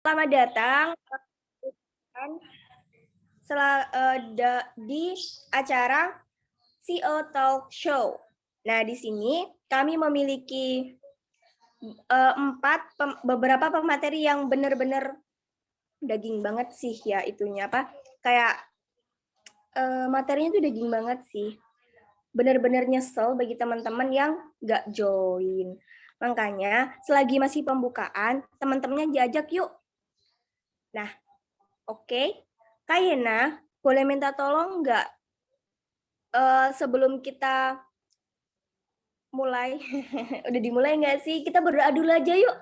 Selamat datang di acara CO Talk Show. Nah, di sini kami memiliki beberapa pemateri yang benar-benar daging banget sih ya itunya apa kayak materinya tuh daging banget sih. Benar-benar nyesel bagi teman-teman yang nggak join. Makanya selagi masih pembukaan, teman-temannya diajak yuk. Nah, oke. Kak Yena, boleh minta tolong nggak sebelum kita mulai, udah dimulai nggak sih? Kita berdoa dulu aja yuk.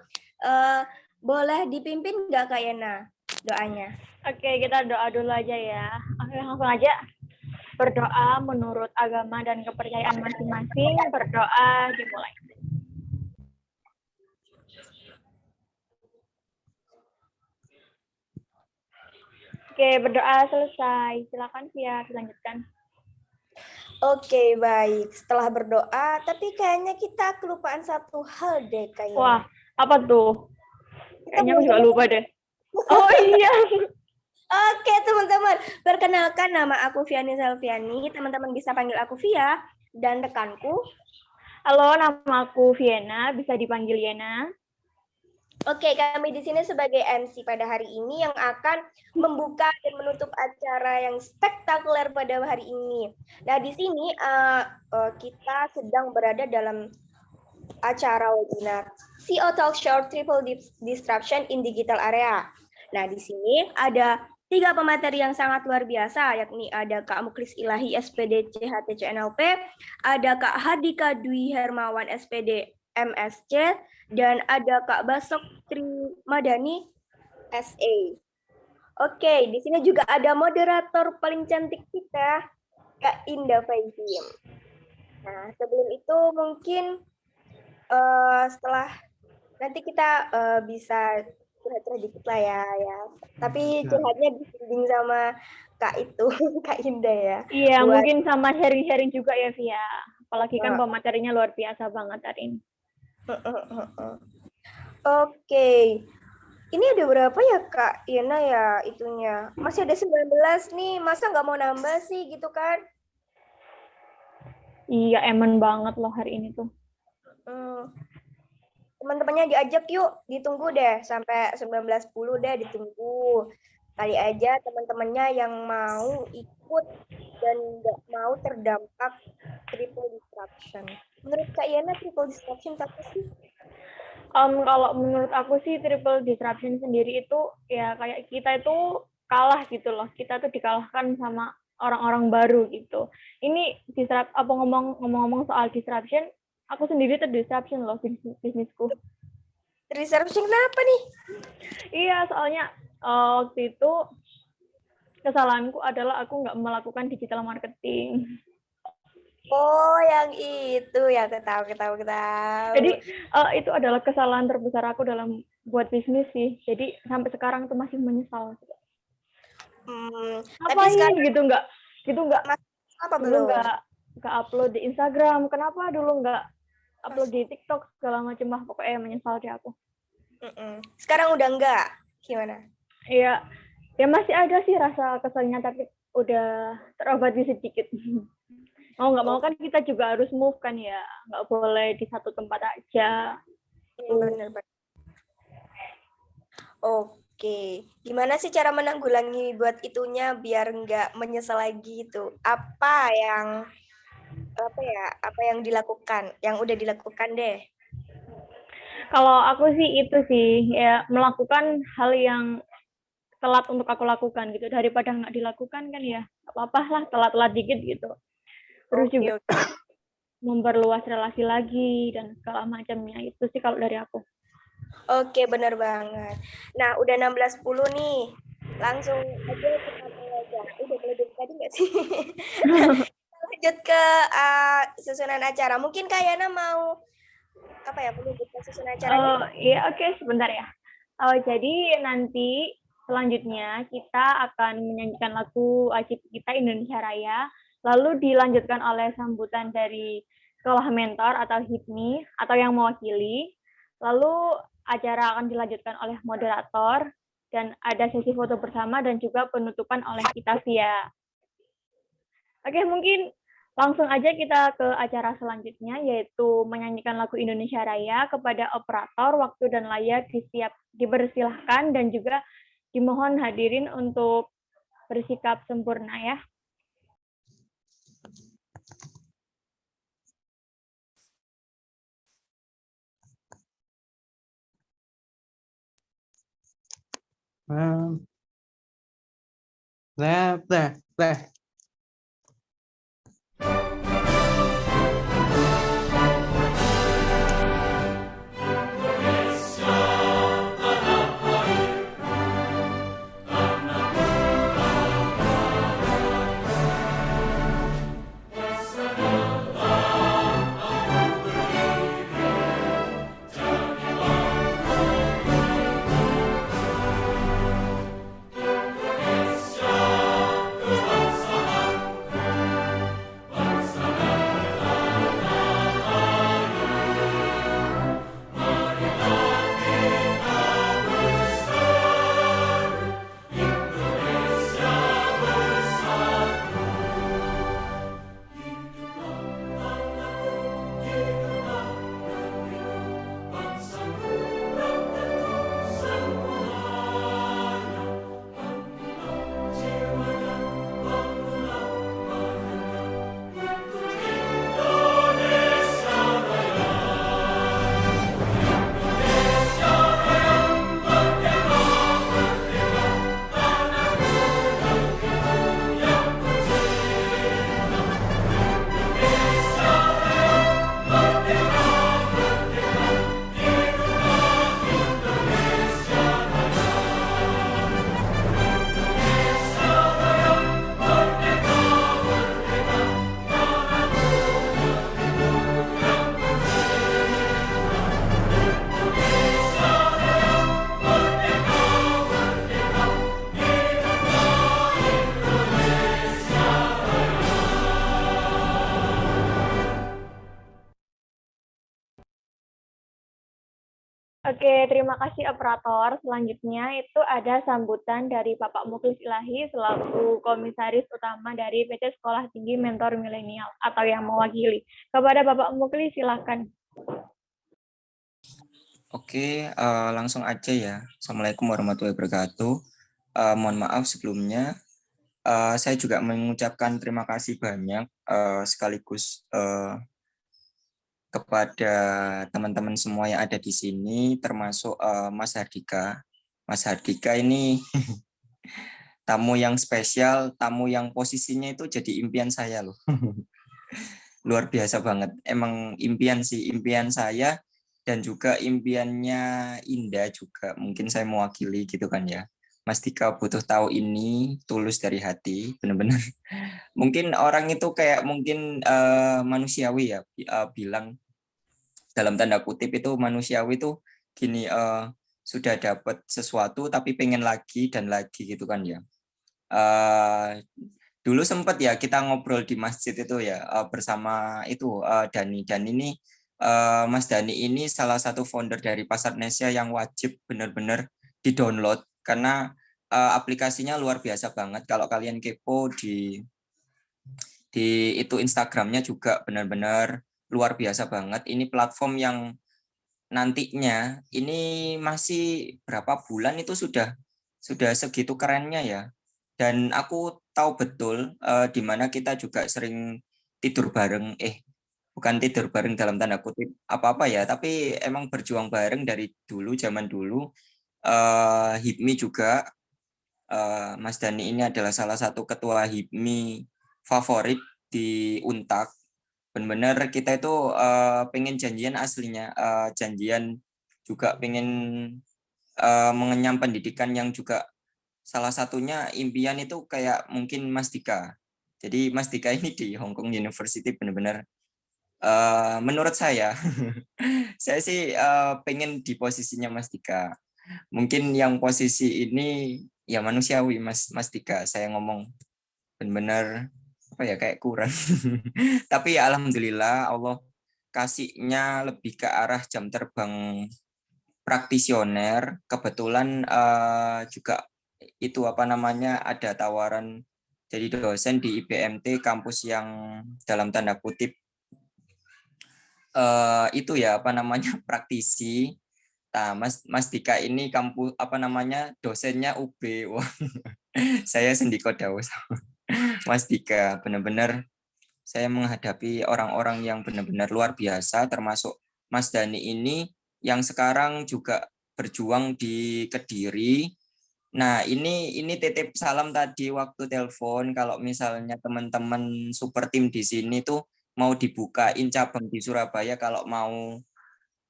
Boleh dipimpin nggak Kak Yena doanya? Oke, kita doa dulu aja ya. Oke, langsung aja. Berdoa menurut agama dan kepercayaan masing-masing. Berdoa dimulai. Oke, berdoa selesai. Silakan Via, dilanjutkan. Oke, baik. Setelah berdoa, tapi kayaknya kita kelupaan satu hal deh kayaknya. Wah, apa tuh? Kayaknya aku juga lupa deh. Oh iya. Oke, teman-teman. Perkenalkan, nama aku Viani Selviani. Teman-teman bisa panggil aku Via. Dan rekanku. Halo, nama aku Viena. Bisa dipanggil Yena. Oke, kami di sini sebagai MC pada hari ini yang akan membuka dan menutup acara yang spektakuler pada hari ini. Nah, di sini kita sedang berada dalam acara webinar CO Talk Show Triple Disruption in Digital Area. Nah, di sini ada 3 pemateri yang sangat luar biasa, yakni ada Kak Muklis Ilahi SPD CHTC NLP, ada Kak Hardika Dwi Hermawan SPD MSC, dan ada Kak Basok Tri Madani SA. Oke, di sini juga ada moderator paling cantik kita, Kak Indah Faizim. Nah, sebelum itu mungkin setelah nanti kita bisa curhat-curhat dikit lah ya. Tapi curhatnya dibimbing sama Kak itu, Kak Indah ya. Iya, mungkin sama sharing-sharing juga ya Via. Apalagi kan pematerinya luar biasa banget hari ini. Oke. Ini ada berapa ya Kak Yena ya itunya? Masih ada 19 nih, masa nggak mau nambah sih gitu kan? Iya, emen banget loh hari ini tuh. Teman-temannya diajak yuk, ditunggu deh sampai 19.10 deh ditunggu. Kali aja teman-temannya yang mau ikut dan nggak mau terdampak triple disruption. Menurut Kak Yana triple disruption apa sih? Kalau menurut aku sih triple disruption sendiri itu ya kayak kita itu kalah gitu loh. Kita tuh dikalahkan sama orang-orang baru gitu. Ini ngomong-ngomong soal disruption, aku sendiri terdisruption loh bisnisku. Disruption kenapa nih? Iya, soalnya waktu itu kesalahanku adalah aku nggak melakukan digital marketing. Oh, yang itu ya, ketahu. Jadi itu adalah kesalahan terbesar aku dalam buat bisnis sih. Jadi sampai sekarang tuh masih menyesal. Tapi sekarang gitu nggak apa dulu belum? nggak upload di Instagram. Kenapa dulu nggak upload di TikTok segala macam lah, pokoknya menyesal deh aku. Sekarang udah enggak? Gimana? Iya, ya masih ada sih rasa keselnya, tapi udah terobati sedikit. Mau nggak mau kan kita juga harus move kan ya, nggak boleh di satu tempat aja. Bener. Oke, gimana sih cara menanggulangi buat itunya biar nggak menyesal lagi itu? Apa yang dilakukan? Yang udah dilakukan deh. Kalau aku sih itu sih ya melakukan hal yang telat untuk aku lakukan gitu daripada nggak dilakukan kan ya apa-apa lah telat-telat dikit gitu. Terus juga memperluas relasi lagi dan segala macamnya itu sih kalau dari aku. Oke, benar banget. Nah, udah 16.10 nih. Langsung aja kita mulai aja. Udah mulai dari tadi nggak sih? Lanjut ke susunan acara. Mungkin Kak Yana mau menyebutkan susunan acaranya? Iya, oke, sebentar ya. Jadi nanti selanjutnya kita akan menyanyikan lagu wajib kita Indonesia Raya, lalu dilanjutkan oleh sambutan dari sekolah mentor atau HIPMI atau yang mewakili, lalu acara akan dilanjutkan oleh moderator, dan ada sesi foto bersama dan juga penutupan oleh kita via. Oke, mungkin langsung aja kita ke acara selanjutnya, yaitu menyanyikan lagu Indonesia Raya. Kepada operator, waktu dan layar dipersilahkan dan juga dimohon hadirin untuk bersikap sempurna ya. There. Oke, terima kasih operator. Selanjutnya itu ada sambutan dari Bapak Muklis Ilahi selaku Komisaris Utama dari PT Sekolah Tinggi Mentor Milenial atau yang mewakili. Kepada Bapak Muklis, silakan. Oke, langsung aja ya. Assalamualaikum warahmatullahi wabarakatuh. Mohon maaf sebelumnya. Saya juga mengucapkan terima kasih banyak sekaligus kepada teman-teman semua yang ada di sini, termasuk Mas Hardika. Mas Hardika ini tamu yang spesial, tamu yang posisinya itu jadi impian saya loh. Luar biasa banget. Emang impian sih, impian saya dan juga impiannya Indah juga. Mungkin saya mewakili gitu kan ya. Mas Dika butuh tahu ini tulus dari hati, benar-benar. Mungkin orang itu kayak mungkin manusiawi ya, bilang dalam tanda kutip itu manusiawi itu gini, sudah dapat sesuatu tapi pengen lagi dan lagi gitu kan ya. Dulu sempat ya kita ngobrol di masjid itu ya bersama itu Dani. Dan ini Mas Dani ini salah satu founder dari Pasar Indonesia yang wajib benar-benar di-download karena aplikasinya luar biasa banget. Kalau kalian kepo di itu Instagramnya juga benar-benar luar biasa banget. Ini platform yang nantinya ini masih berapa bulan itu sudah segitu kerennya ya. Dan aku tahu betul di mana kita juga sering tidur bareng, bukan tidur bareng dalam tanda kutip apa-apa ya, tapi emang berjuang bareng dari dulu, zaman dulu. HIPMI juga, Mas Dani ini adalah salah satu ketua HIPMI favorit di Untak. Benar-benar kita itu pengen janjian aslinya, janjian juga pengen mengenyam pendidikan yang juga salah satunya impian itu kayak mungkin Mas Dika. Jadi Mas Dika ini di Hong Kong University benar-benar menurut saya, saya sih pengen di posisinya Mas Dika. Mungkin yang posisi ini ya manusiawi Mas Dika. Saya ngomong benar-benar apa ya kayak kurang. Tapi ya alhamdulillah Allah kasihnya lebih ke arah jam terbang praktisioner, kebetulan juga itu ada tawaran jadi dosen di IBMT, kampus yang dalam tanda kutip itu ya praktisi. Nah, Mas Dika ini kampus dosennya UB. Wah, saya sendiko dawuh sama Mas Dika, benar-benar saya menghadapi orang-orang yang benar-benar luar biasa, termasuk Mas Dani ini yang sekarang juga berjuang di Kediri. Nah, ini titip salam tadi waktu telepon, kalau misalnya teman-teman super tim di sini tuh mau dibukain cabang di Surabaya, kalau mau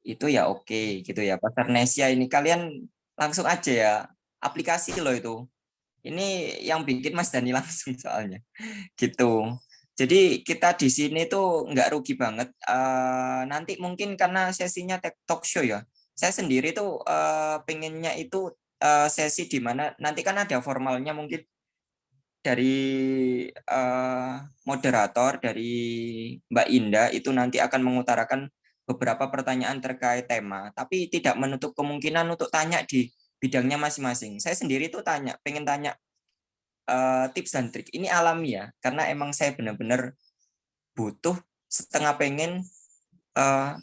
itu ya oke gitu ya. Pasar Nesia ini kalian langsung aja ya, aplikasi loh itu. Ini yang bikin Mas Dani langsung soalnya gitu. Jadi kita di sini tuh nggak rugi banget. Nanti mungkin karena sesinya talk show ya. Saya sendiri tuh pengennya itu sesi di mana nanti kan ada formalnya mungkin dari moderator dari Mbak Indah itu nanti akan mengutarakan beberapa pertanyaan terkait tema, tapi tidak menutup kemungkinan untuk tanya di bidangnya masing-masing. Saya sendiri tuh pengen tanya tips dan trik ini alami ya, karena emang saya benar-benar butuh setengah pengen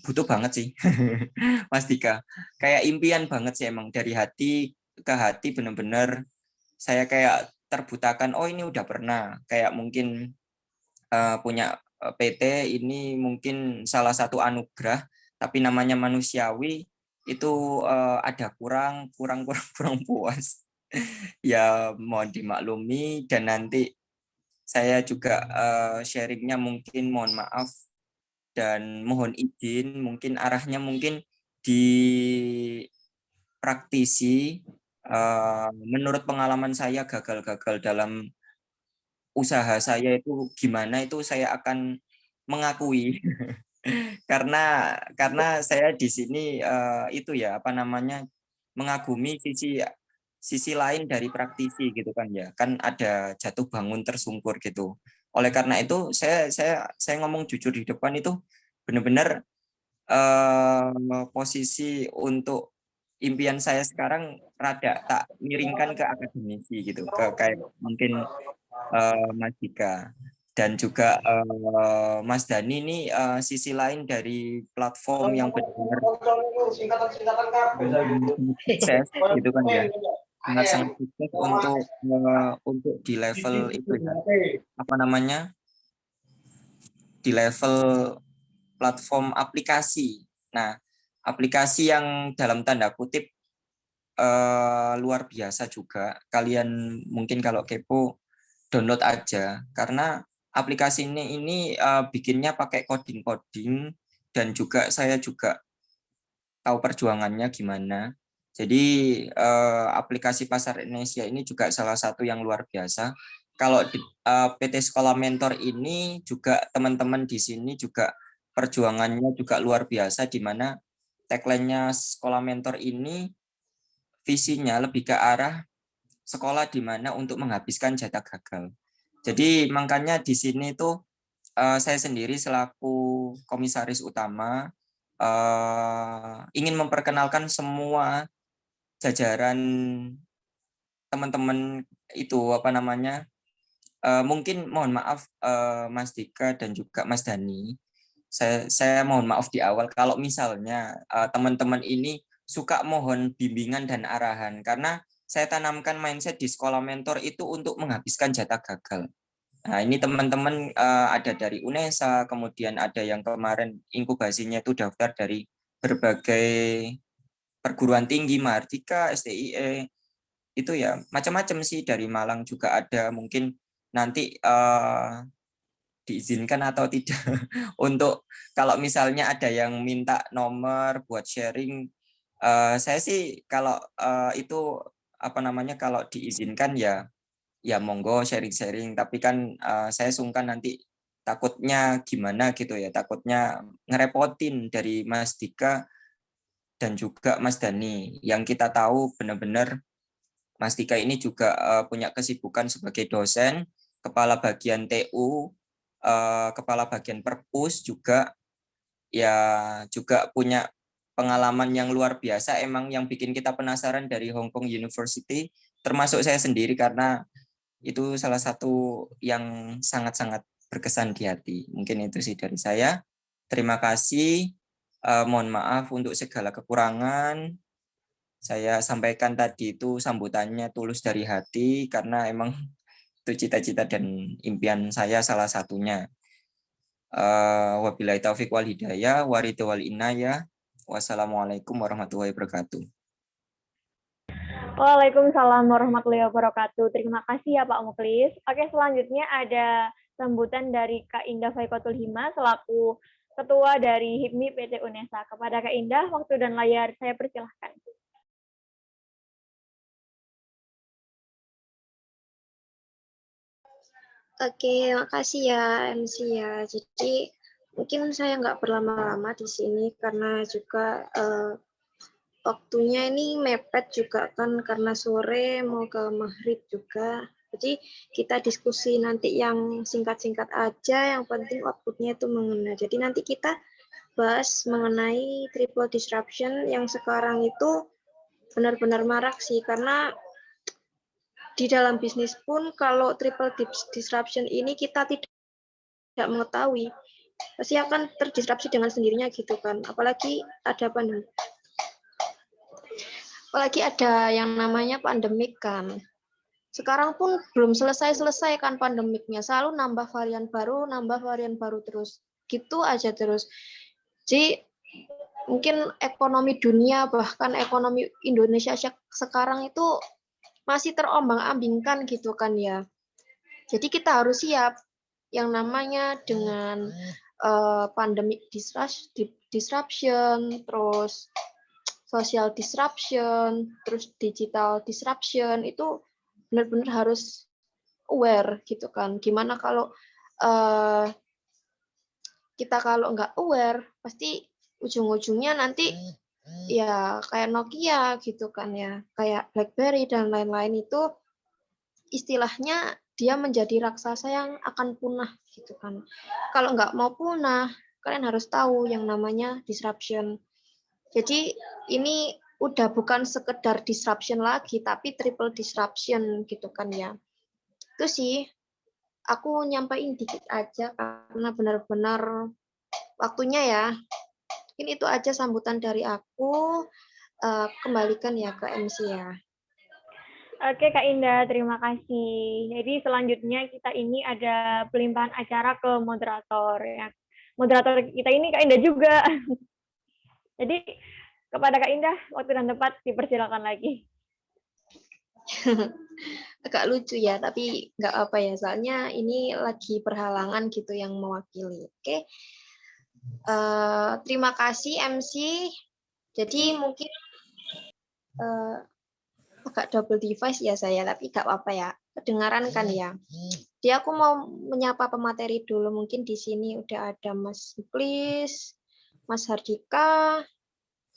butuh banget sih Mas Dika, kayak impian banget sih emang dari hati ke hati, benar-benar saya kayak terbutakan. Oh ini udah pernah kayak mungkin punya PT ini mungkin salah satu anugerah, tapi namanya manusiawi itu ada kurang puas. Ya mohon dimaklumi, dan nanti saya juga sharingnya mungkin mohon maaf dan mohon izin, mungkin arahnya mungkin di praktisi. Menurut pengalaman saya gagal-gagal dalam usaha saya itu gimana, itu saya akan mengakui. Karena saya di sini itu ya mengagumi sisi sisi lain dari praktisi gitu kan ya, kan ada jatuh bangun tersungkur gitu. Oleh karena itu saya ngomong jujur di depan itu benar-benar posisi untuk impian saya sekarang rada tak miringkan ke akademisi gitu, ke kayak mungkin Mas Dika dan juga Mas Dani ini sisi lain dari platform yang benar-benar sukses gitu kan ya, sangat-sangat sukses untuk di level itu ya, di level platform aplikasi. Nah, aplikasi yang dalam tanda kutip luar biasa juga. Kalian mungkin kalau kepo download aja, karena aplikasi ini bikinnya pakai coding-coding, dan juga saya juga tahu perjuangannya gimana. Jadi aplikasi Pasar Indonesia ini juga salah satu yang luar biasa. Kalau di PT Sekolah Mentor ini juga teman-teman di sini juga perjuangannya juga luar biasa, di mana tagline-nya Sekolah Mentor ini visinya lebih ke arah sekolah di mana untuk menghabiskan jatah gagal. Jadi makanya di sini tuh saya sendiri selaku komisaris utama ingin memperkenalkan semua jajaran teman-teman itu mungkin mohon maaf Mas Dika dan juga Mas Dani, saya mohon maaf di awal kalau misalnya teman-teman ini suka mohon bimbingan dan arahan, karena saya tanamkan mindset di Sekolah Mentor itu untuk menghabiskan jatah gagal. Nah, ini teman-teman ada dari UNESA, kemudian ada yang kemarin inkubasinya itu daftar dari berbagai perguruan tinggi, Mahardika, STIE, itu ya macam-macam sih, dari Malang juga ada, mungkin nanti diizinkan atau tidak untuk kalau misalnya ada yang minta nomor buat sharing, saya sih kalau itu kalau diizinkan ya monggo sharing-sharing, tapi kan saya sungkan nanti takutnya gimana gitu ya, takutnya ngerepotin dari Mas Dika dan juga Mas Dani, yang kita tahu benar-benar Mas Dika ini juga punya kesibukan sebagai dosen, kepala bagian TU, kepala bagian perpus juga, ya juga punya pengalaman yang luar biasa, emang yang bikin kita penasaran dari Hong Kong University, termasuk saya sendiri karena itu salah satu yang sangat-sangat berkesan di hati. Mungkin itu sih dari saya. Terima kasih. Mohon maaf untuk segala kekurangan. Saya sampaikan tadi itu sambutannya tulus dari hati karena emang itu cita-cita dan impian saya salah satunya. Wabillahi taufiq wal hidayah, waridho wal inayah. Wassalamualaikum warahmatullahi wabarakatuh. Waalaikumsalam warahmatullahi wabarakatuh. Terima kasih ya Pak Muklis. Oke, selanjutnya ada sambutan dari Kak Indah Faikotul Hima selaku Ketua dari HIPMI PT UNESA. Kepada Kak Indah, waktu dan layar saya persilahkan. Oke, makasih ya MC ya. Jadi mungkin saya nggak berlama-lama di sini karena juga waktunya ini mepet juga kan karena sore mau ke maghrib juga. Jadi kita diskusi nanti yang singkat-singkat aja, yang penting outputnya itu mengena. Jadi nanti kita bahas mengenai triple disruption yang sekarang itu benar-benar marak sih, karena di dalam bisnis pun kalau triple disruption ini kita tidak mengetahui, pasti akan terdisrupsi dengan sendirinya gitu kan. Apalagi ada yang namanya pandemik kan. Sekarang pun belum selesai kan pandemiknya, selalu nambah varian baru terus. Gitu aja terus. Jadi mungkin ekonomi dunia bahkan ekonomi Indonesia sekarang itu masih terombang-ambingkan gitu kan ya. Jadi kita harus siap yang namanya dengan pandemic disruption, terus social disruption, terus digital disruption, itu benar-benar harus aware gitu kan. Gimana kalau kita kalau nggak aware, pasti ujung-ujungnya nanti ya kayak Nokia gitu kan ya, kayak BlackBerry dan lain-lain itu istilahnya dia menjadi raksasa yang akan punah gitu kan. Kalau nggak mau punah, kalian harus tahu yang namanya disruption. Jadi ini udah bukan sekedar disruption lagi, tapi triple disruption gitu kan ya. Itu sih, aku nyampein dikit aja karena benar-benar waktunya ya. Mungkin itu aja sambutan dari aku. Kembalikan ya ke MC ya. Oke Kak Indah, terima kasih. Jadi selanjutnya kita ini ada pelimpahan acara ke moderator ya. Moderator kita ini Kak Indah juga. Jadi kepada Kak Indah, waktu dan tempat dipersilakan lagi. Agak lucu ya, tapi nggak apa ya, soalnya ini lagi berhalangan gitu yang mewakili. Oke, terima kasih MC. Jadi mungkin agak double device ya saya, tapi nggak apa-apa ya, kedengaran kan ya. Jadi aku mau menyapa pemateri dulu, mungkin di sini udah ada Mas Muklis, Mas Hardika,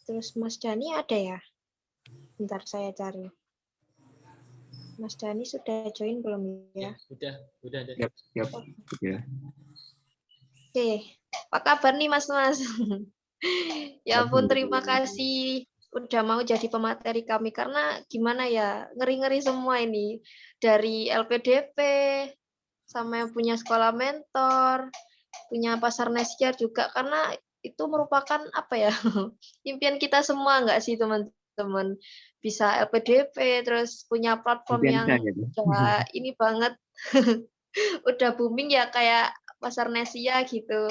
terus Mas Dani ada ya? Bentar saya cari. Mas Dani sudah join belum ya? Udah ada. Yap. Oke, apa kabar nih Mas? Ya ampun, terima kasih udah mau jadi pemateri kami, karena gimana ya, ngeri-ngeri semua ini. Dari LPDP, sama yang punya sekolah mentor, punya pasar Nesia juga, karena itu merupakan apa ya, impian kita semua nggak sih teman-teman, bisa LPDP, terus punya platform yang udah ini banget, udah booming ya kayak pasar Nesia gitu.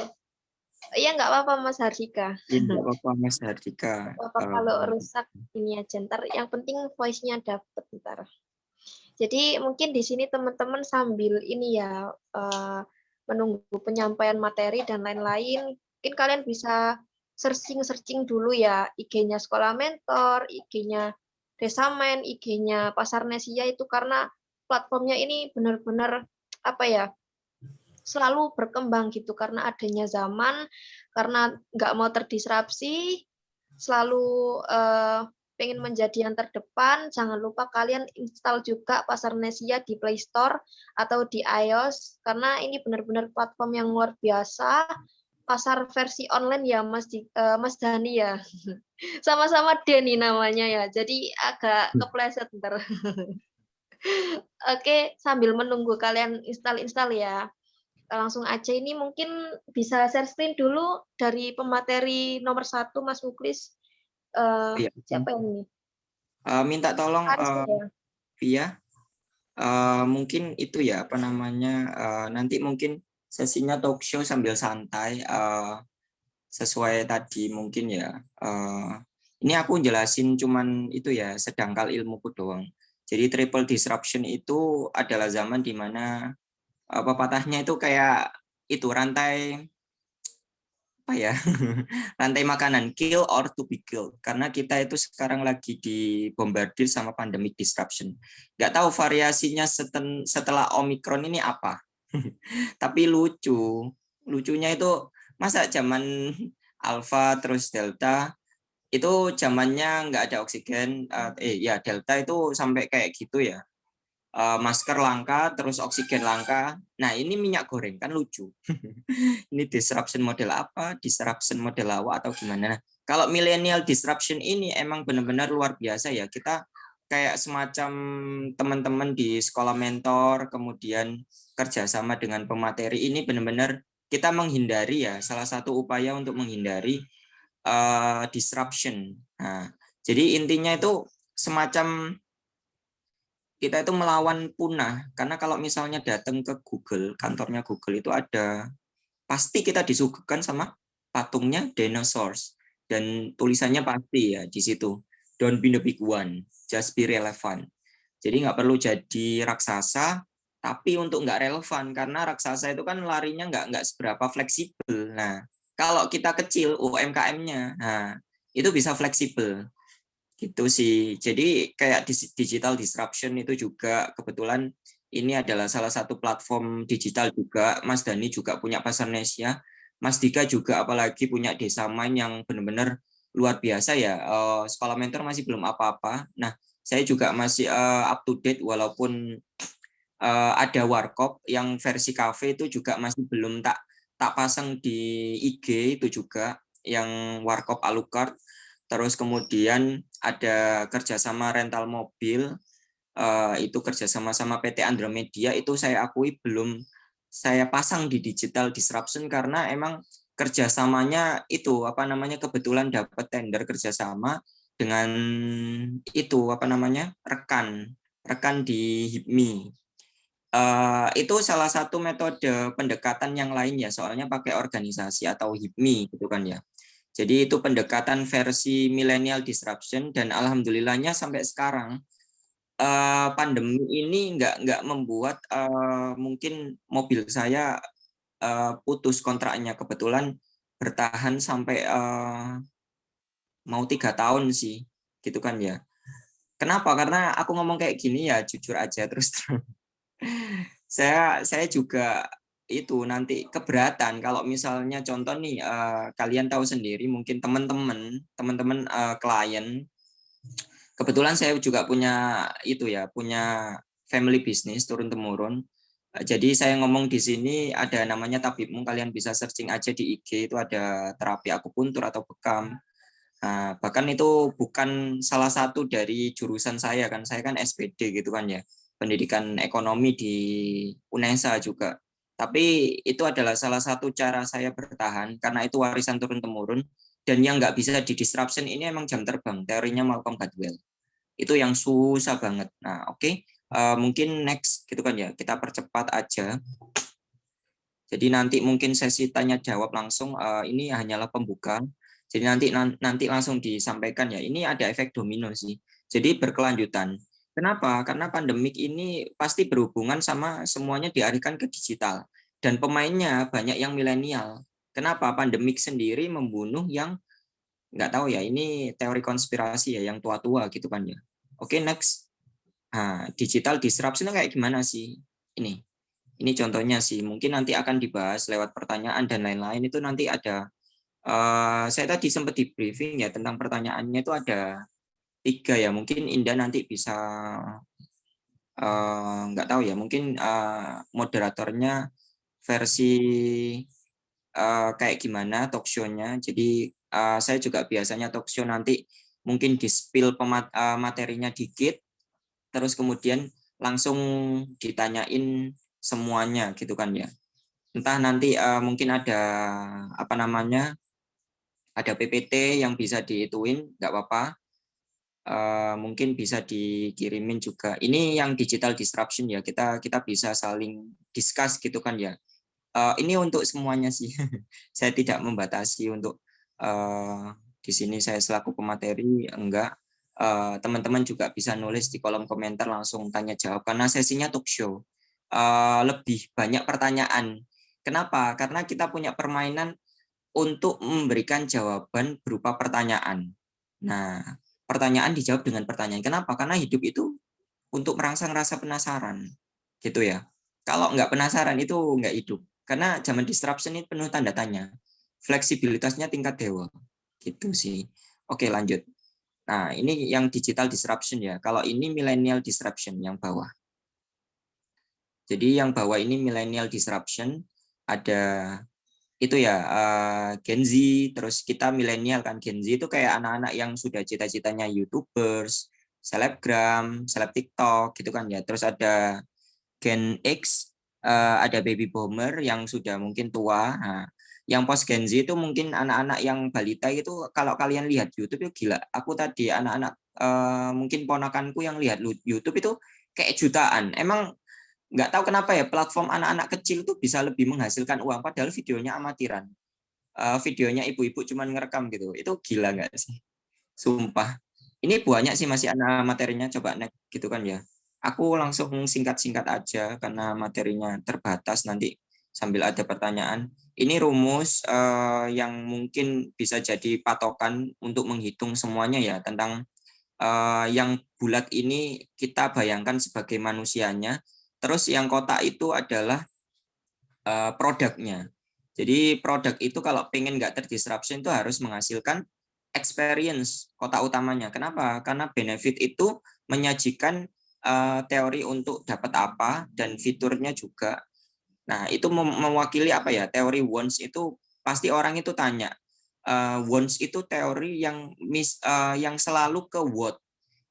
Iya nggak apa-apa Mas Hardika. Tidak apa-apa Mas Hardika. Apa kalau rusak ini aja ntar, yang penting voice-nya dapet ntar. Jadi mungkin di sini teman-teman sambil ini ya menunggu penyampaian materi dan lain-lain, mungkin kalian bisa searching dulu ya IG-nya Sekolah Mentor, IG-nya Desamen, IG-nya Pasar Nesia itu, karena platformnya ini benar-benar apa ya, selalu berkembang gitu karena adanya zaman, karena nggak mau terdisrupsi, selalu pengen menjadi yang terdepan. Jangan lupa kalian install juga Pasar Nesia di Play Store atau di iOS, karena ini benar-benar platform yang luar biasa, pasar versi online ya Mas Dani ya. Sama-sama Denny namanya ya. Jadi agak kepleset ntar. Oke, sambil menunggu kalian install ya. Langsung aja ini mungkin bisa share screen dulu dari pemateri nomor 1 Mas Muklis. Iya. Siapa yang ini? Minta tolong Aris ya. Via, mungkin itu ya apa namanya, nanti mungkin sesinya talk show sambil santai, sesuai tadi mungkin ya. Ini aku jelasin cuman itu ya sedangkal ilmuku doang. Jadi triple disruption itu adalah zaman di mana pepatahnya itu kayak itu rantai apa ya, rantai makanan, kill or to be killed, karena kita itu sekarang lagi dibombardir sama pandemic disruption. Nggak tahu variasinya setelah Omicron ini apa. Tapi lucunya itu masa zaman Alpha terus Delta itu zamannya nggak ada oksigen, ya Delta itu sampai kayak gitu ya. Masker langka, terus oksigen langka. Nah, ini minyak goreng, kan lucu. Ini disruption model apa? Disruption model awak atau gimana? Nah, kalau millennial disruption ini emang benar-benar luar biasa ya. Kita kayak semacam teman-teman di sekolah mentor, kemudian kerjasama dengan pemateri, ini benar-benar kita menghindari ya. Salah satu upaya untuk menghindari disruption. Nah, jadi intinya itu semacam kita itu melawan punah, karena kalau misalnya datang ke Google, kantornya Google itu ada, pasti kita disuguhkan sama patungnya dinosaurs, dan tulisannya pasti ya di situ, don't be the big one, just be relevant. Jadi nggak perlu jadi raksasa, tapi untuk nggak relevan, karena raksasa itu kan larinya nggak seberapa fleksibel. Nah, kalau kita kecil UMKM-nya, nah itu bisa fleksibel. Gitu sih. Jadi kayak digital disruption itu juga kebetulan ini adalah salah satu platform digital juga. Mas Dani juga punya Pasarnesia. Mas Dika juga apalagi punya Desa Main yang benar-benar luar biasa ya. Sekolah mentor masih belum apa-apa. Nah, saya juga masih up to date walaupun ada Warkop yang versi cafe itu juga masih belum tak pasang di IG itu juga yang Warkop Alucard. Terus kemudian ada kerjasama rental mobil, itu kerjasama sama PT Andromedia, itu saya akui belum saya pasang di digital disruption karena emang kerjasamanya itu apa namanya kebetulan dapat tender kerjasama dengan itu apa namanya rekan di HIPMI. Itu salah satu metode pendekatan yang lain ya, soalnya pakai organisasi atau HIPMI gitu kan ya. Jadi itu pendekatan versi millennial disruption, dan alhamdulillahnya sampai sekarang pandemi ini nggak membuat mungkin mobil saya putus kontraknya, kebetulan bertahan sampai mau 3 tahun sih gitu kan ya. Kenapa? Karena aku ngomong kayak gini ya jujur aja terus terang. Saya juga itu nanti keberatan kalau misalnya contoh nih kalian tahu sendiri mungkin teman-teman klien, kebetulan saya juga punya itu ya, punya family business turun temurun. Jadi saya ngomong di sini ada namanya Tabibmu, kalian bisa searching aja di IG, itu ada terapi akupuntur atau bekam. Nah, bahkan itu bukan salah satu dari jurusan saya kan SPD gitu kan ya, pendidikan ekonomi di UNESA juga. Tapi itu adalah salah satu cara saya bertahan karena itu warisan turun temurun, dan yang nggak bisa di disruption ini emang jam terbang, teorinya Malcolm Gladwell. Itu yang susah banget. Nah, oke. Mungkin next gitu kan ya, kita percepat aja. Jadi nanti mungkin sesi tanya jawab langsung, ini hanyalah pembuka. Jadi nanti langsung disampaikan ya. Ini ada efek domino sih. Jadi berkelanjutan. Kenapa? Karena pandemik ini pasti berhubungan sama semuanya dialihkan ke digital. Dan pemainnya banyak yang milenial. Kenapa? Pandemik sendiri membunuh yang nggak tahu ya. Ini teori konspirasi ya, yang tua-tua gitu kan ya. Oke, next. Nah, digital disruption kayak gimana sih? Ini contohnya sih, mungkin nanti akan dibahas lewat pertanyaan dan lain-lain. Itu nanti ada, saya tadi sempat di briefing ya tentang pertanyaannya, itu ada 3 ya. Mungkin Indah nanti bisa, nggak tahu ya, mungkin moderatornya versi kayak gimana talk show-nya. Jadi saya juga biasanya talk show nanti mungkin di-spill materinya dikit, terus kemudian langsung ditanyain semuanya gitu kan ya. Entah nanti mungkin ada apa namanya, ada PPT yang bisa diituin, nggak apa-apa. Mungkin bisa dikirimin juga. Ini yang digital disruption ya, kita bisa saling discuss gitu kan ya. Ini untuk semuanya sih. Saya tidak membatasi untuk di sini saya selaku pemateri, enggak. Teman-teman juga bisa nulis di kolom komentar, langsung tanya jawab karena sesinya talk show. Lebih banyak pertanyaan. Kenapa? Karena kita punya permainan untuk memberikan jawaban berupa pertanyaan. Nah, pertanyaan dijawab dengan pertanyaan. Kenapa? Karena hidup itu untuk merangsang rasa penasaran, gitu ya. Kalau nggak penasaran itu nggak hidup. Karena zaman disruption ini penuh tanda tanya. Fleksibilitasnya tingkat dewa, gitu sih. Oke, lanjut. Nah, ini yang digital disruption ya. Kalau ini millennial disruption yang bawah. Jadi yang bawah ini millennial disruption, ada itu ya Gen Z, terus kita milenial kan. Gen Z itu kayak anak-anak yang sudah cita-citanya YouTubers, selebgram, seleb TikTok gitu kan ya. Terus ada Gen X, ada baby boomer yang sudah mungkin tua. Nah, yang post Gen Z itu mungkin anak-anak yang balita itu, kalau kalian lihat YouTube itu gila. Aku tadi anak-anak mungkin ponakanku yang lihat YouTube itu kayak jutaan. Emang nggak tahu kenapa ya, platform anak-anak kecil tuh bisa lebih menghasilkan uang padahal videonya amatiran. Videonya ibu-ibu cuman ngerekam gitu. Itu gila nggak sih? Sumpah. Ini banyak sih masih anak materinya, coba next gitu kan ya. Aku langsung singkat-singkat aja karena materinya terbatas, nanti sambil ada pertanyaan. Ini rumus yang mungkin bisa jadi patokan untuk menghitung semuanya ya, tentang yang bulat ini kita bayangkan sebagai manusianya. Terus yang kotak itu adalah produknya. Jadi produk itu kalau pengen nggak terdisruption itu harus menghasilkan experience kotak utamanya. Kenapa? Karena benefit itu menyajikan teori untuk dapat apa dan fiturnya juga. Nah, itu mewakili apa ya? Teori wants itu pasti orang itu tanya. Wants itu teori yang selalu ke what.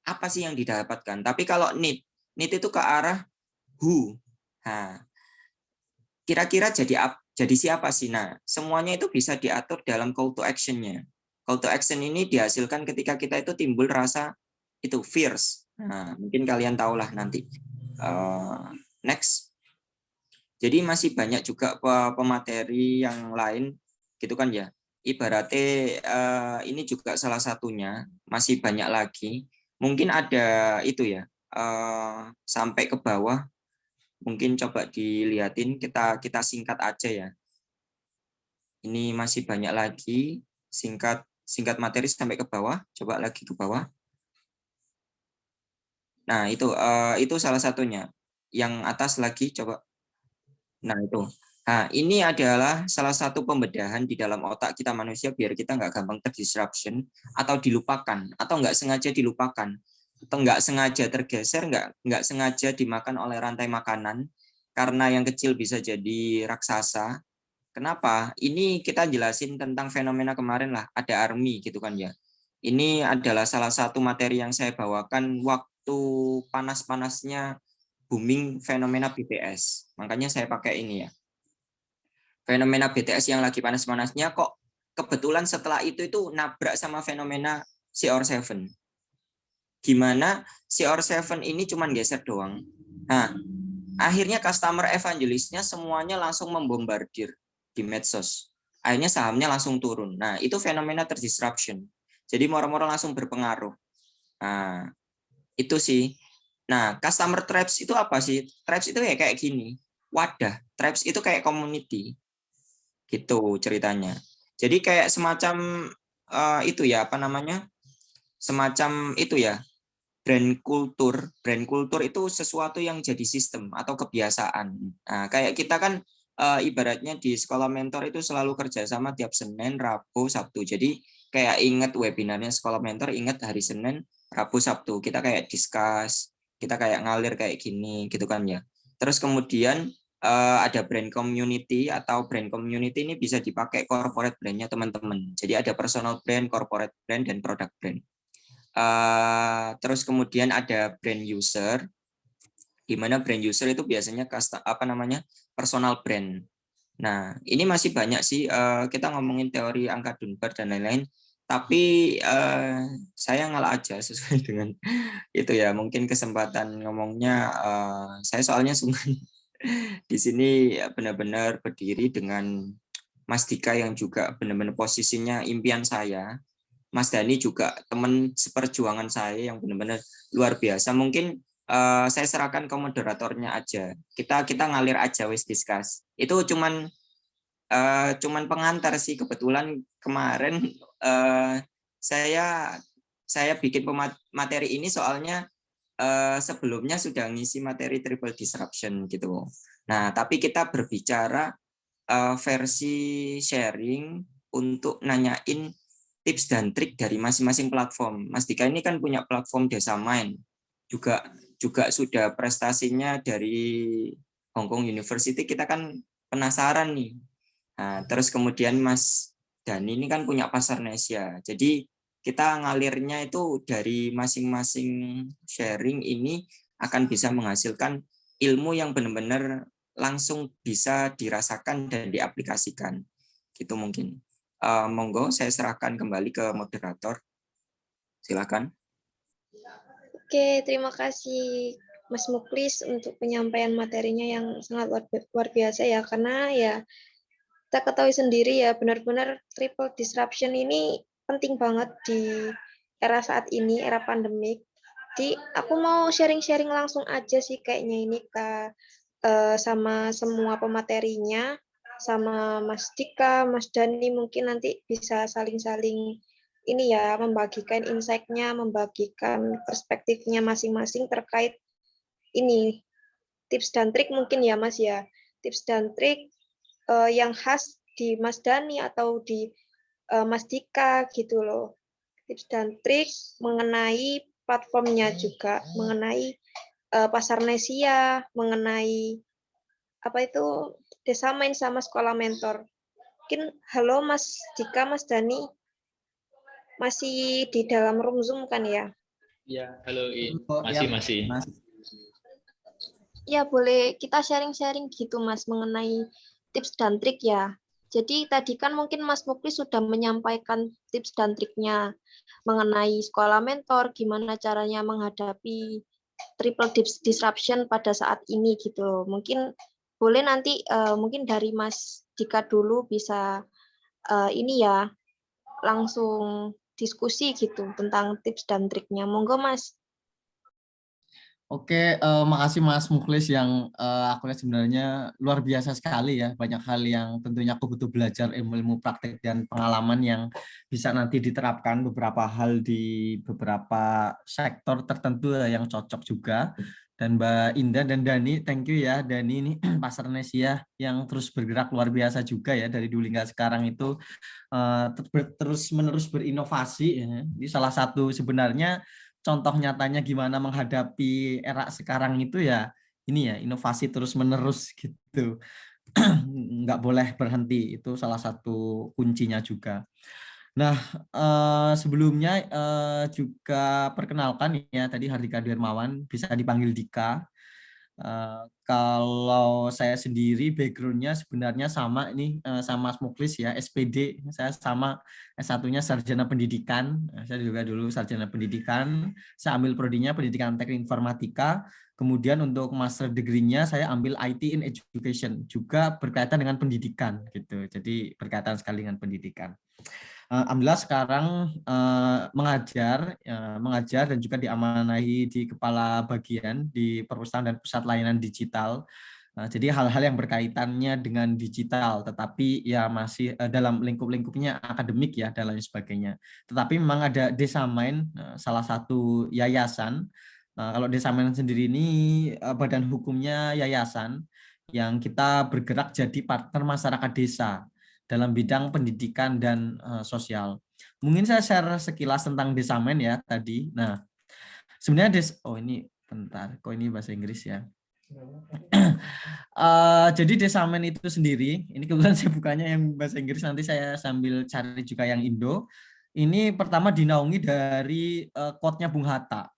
Apa sih yang didapatkan? Tapi kalau need itu ke arah who. Nah, kira-kira jadi siapa sih? Nah, semuanya itu bisa diatur dalam call to action-nya. Call to action ini dihasilkan ketika kita itu timbul rasa itu fears. Nah, mungkin kalian tahulah nanti. Next. Jadi masih banyak juga pemateri yang lain, gitu kan ya. Ibaratnya ini juga salah satunya, masih banyak lagi. Mungkin ada itu ya, sampai ke bawah. Mungkin coba dilihatin, kita singkat aja ya. Ini masih banyak lagi, singkat materi sampai ke bawah, coba lagi ke bawah. Nah, itu salah satunya. Yang atas lagi coba. Nah, itu. Nah, ini adalah salah satu pembedahan di dalam otak kita manusia biar kita nggak gampang terdisruption atau dilupakan, atau nggak sengaja dilupakan, atau nggak sengaja tergeser, nggak sengaja dimakan oleh rantai makanan, karena yang kecil bisa jadi raksasa. Kenapa? Ini kita jelasin tentang fenomena kemarin lah, ada ARMY gitu kan ya. Ini adalah salah satu materi yang saya bawakan waktu panas-panasnya booming fenomena BTS. Makanya saya pakai ini ya. Fenomena BTS yang lagi panas-panasnya, kok kebetulan setelah itu nabrak sama fenomena CR7. Gimana CR7 ini cuman geser doang. Nah, akhirnya customer evangelisnya semuanya langsung membombardir di medsos. Akhirnya sahamnya langsung turun. Nah, itu fenomena terdisruption. Jadi moro-moro langsung berpengaruh. Nah, itu sih. Nah, customer traps itu apa sih? Traps itu ya kayak gini. Wadah. Traps itu kayak community. Gitu ceritanya. Jadi kayak semacam itu ya, apa namanya? Semacam itu ya. Brand kultur. Brand kultur itu sesuatu yang jadi sistem atau kebiasaan. Nah, kayak kita kan ibaratnya di sekolah mentor itu selalu kerjasama tiap Senin, Rabu, Sabtu. Jadi kayak ingat webinarnya sekolah mentor, ingat hari Senin, Rabu, Sabtu. Kita kayak discuss, kita kayak ngalir kayak gini gitu kan ya. Terus kemudian ada brand community, atau brand community ini bisa dipakai corporate brandnya teman-teman. Jadi ada personal brand, corporate brand, dan product brand. Terus kemudian ada brand user, di mana brand user itu biasanya personal brand. Nah, ini masih banyak sih, kita ngomongin teori angka Dunbar dan lain-lain, tapi saya ngalah aja sesuai dengan itu ya. Mungkin kesempatan ngomongnya, saya soalnya sungguh di sini benar-benar berdiri dengan Mas Dika yang juga benar-benar posisinya impian saya. Mas Dani juga teman seperjuangan saya yang benar-benar luar biasa. Mungkin saya serahkan ke moderatornya aja. Kita ngalir aja, wis discuss. Itu cuman pengantar sih. Kebetulan kemarin saya bikin materi ini soalnya sebelumnya sudah ngisi materi triple disruption gitu. Nah, tapi kita berbicara versi sharing untuk nanyain tips dan trik dari masing-masing platform. Mas Dika ini kan punya platform Desa Main, juga sudah prestasinya dari Hong Kong University. Kita kan penasaran nih. Nah, terus kemudian Mas Dani ini kan punya Pasar Nesia. Jadi kita ngalirnya itu dari masing-masing sharing ini akan bisa menghasilkan ilmu yang benar-benar langsung bisa dirasakan dan diaplikasikan. Gitu mungkin. Monggo saya serahkan kembali ke moderator. Silakan. Oke, terima kasih Mas Muklis untuk penyampaian materinya yang sangat luar biasa ya, karena ya kita ketahui sendiri ya, benar-benar triple disruption ini penting banget di era saat ini, era pandemik. Jadi aku mau sharing-sharing langsung aja sih kayaknya ini ke sama semua pematerinya, sama Mas Dika, Mas Dani, mungkin nanti bisa saling-saling ini ya, membagikan insight-nya, membagikan perspektifnya masing-masing terkait ini tips dan trik mungkin ya Mas ya, tips dan trik yang khas di Mas Dani atau di Mas Dika gitu loh. Tips dan trik mengenai platformnya juga, mengenai Pasar Nesia, mengenai apa itu Desa Main sama Sekolah Mentor. Mungkin halo Mas Dika, Mas Dani, masih di dalam room Zoom kan ya? Ya, halo masih. Ya, boleh kita sharing-sharing gitu Mas mengenai tips dan trik ya. Jadi tadi kan mungkin Mas Muklis sudah menyampaikan tips dan triknya mengenai Sekolah Mentor, gimana caranya menghadapi triple disruption pada saat ini gitu loh. Mungkin boleh nanti mungkin dari Mas Dika dulu bisa ini ya langsung diskusi gitu tentang tips dan triknya. Monggo Mas. Oke, makasih Mas Muklis yang aku lihat sebenarnya luar biasa sekali ya. Banyak hal yang tentunya aku butuh belajar ilmu-ilmu praktik dan pengalaman yang bisa nanti diterapkan beberapa hal di beberapa sektor tertentu yang cocok juga. Dan Mbak Indah dan Dani, thank you ya. Dani ini Pasar Nesia yang terus bergerak luar biasa juga ya, dari dulu hingga sekarang itu terus-menerus berinovasi. Ya. Ini salah satu sebenarnya contoh nyatanya gimana menghadapi era sekarang itu ya ini ya, inovasi terus-menerus gitu. Nggak boleh berhenti, itu salah satu kuncinya juga. Nah, sebelumnya juga perkenalkan ya, tadi Hardika Dermawan, bisa dipanggil Dika. Kalau saya sendiri background-nya sebenarnya sama ini sama Mas Muklis ya, SPD. Saya sama S1-nya sarjana pendidikan. Saya juga dulu sarjana pendidikan. Saya ambil prodinya pendidikan teknik informatika. Kemudian untuk master degree-nya saya ambil IT in Education, juga berkaitan dengan pendidikan gitu. Jadi berkaitan sekali dengan pendidikan. Alhamdulillah sekarang mengajar dan juga diamanahi di kepala bagian di perpustakaan dan pusat layanan digital. Jadi hal-hal yang berkaitannya dengan digital, tetapi ya masih dalam lingkup-lingkupnya akademik ya dan lain sebagainya. Tetapi memang ada Desa Main, salah satu yayasan. Kalau Desa Main sendiri ini badan hukumnya yayasan yang kita bergerak jadi partner masyarakat desa dalam bidang pendidikan dan sosial. Mungkin saya share sekilas tentang Desa Main ya tadi. Nah, sebenarnya ini bentar, kok ini bahasa Inggris ya. Jadi Desamen itu sendiri, ini kebetulan saya bukanya yang bahasa Inggris, nanti saya sambil cari juga yang Indo. Ini pertama dinaungi dari quote-nya Bung Hatta.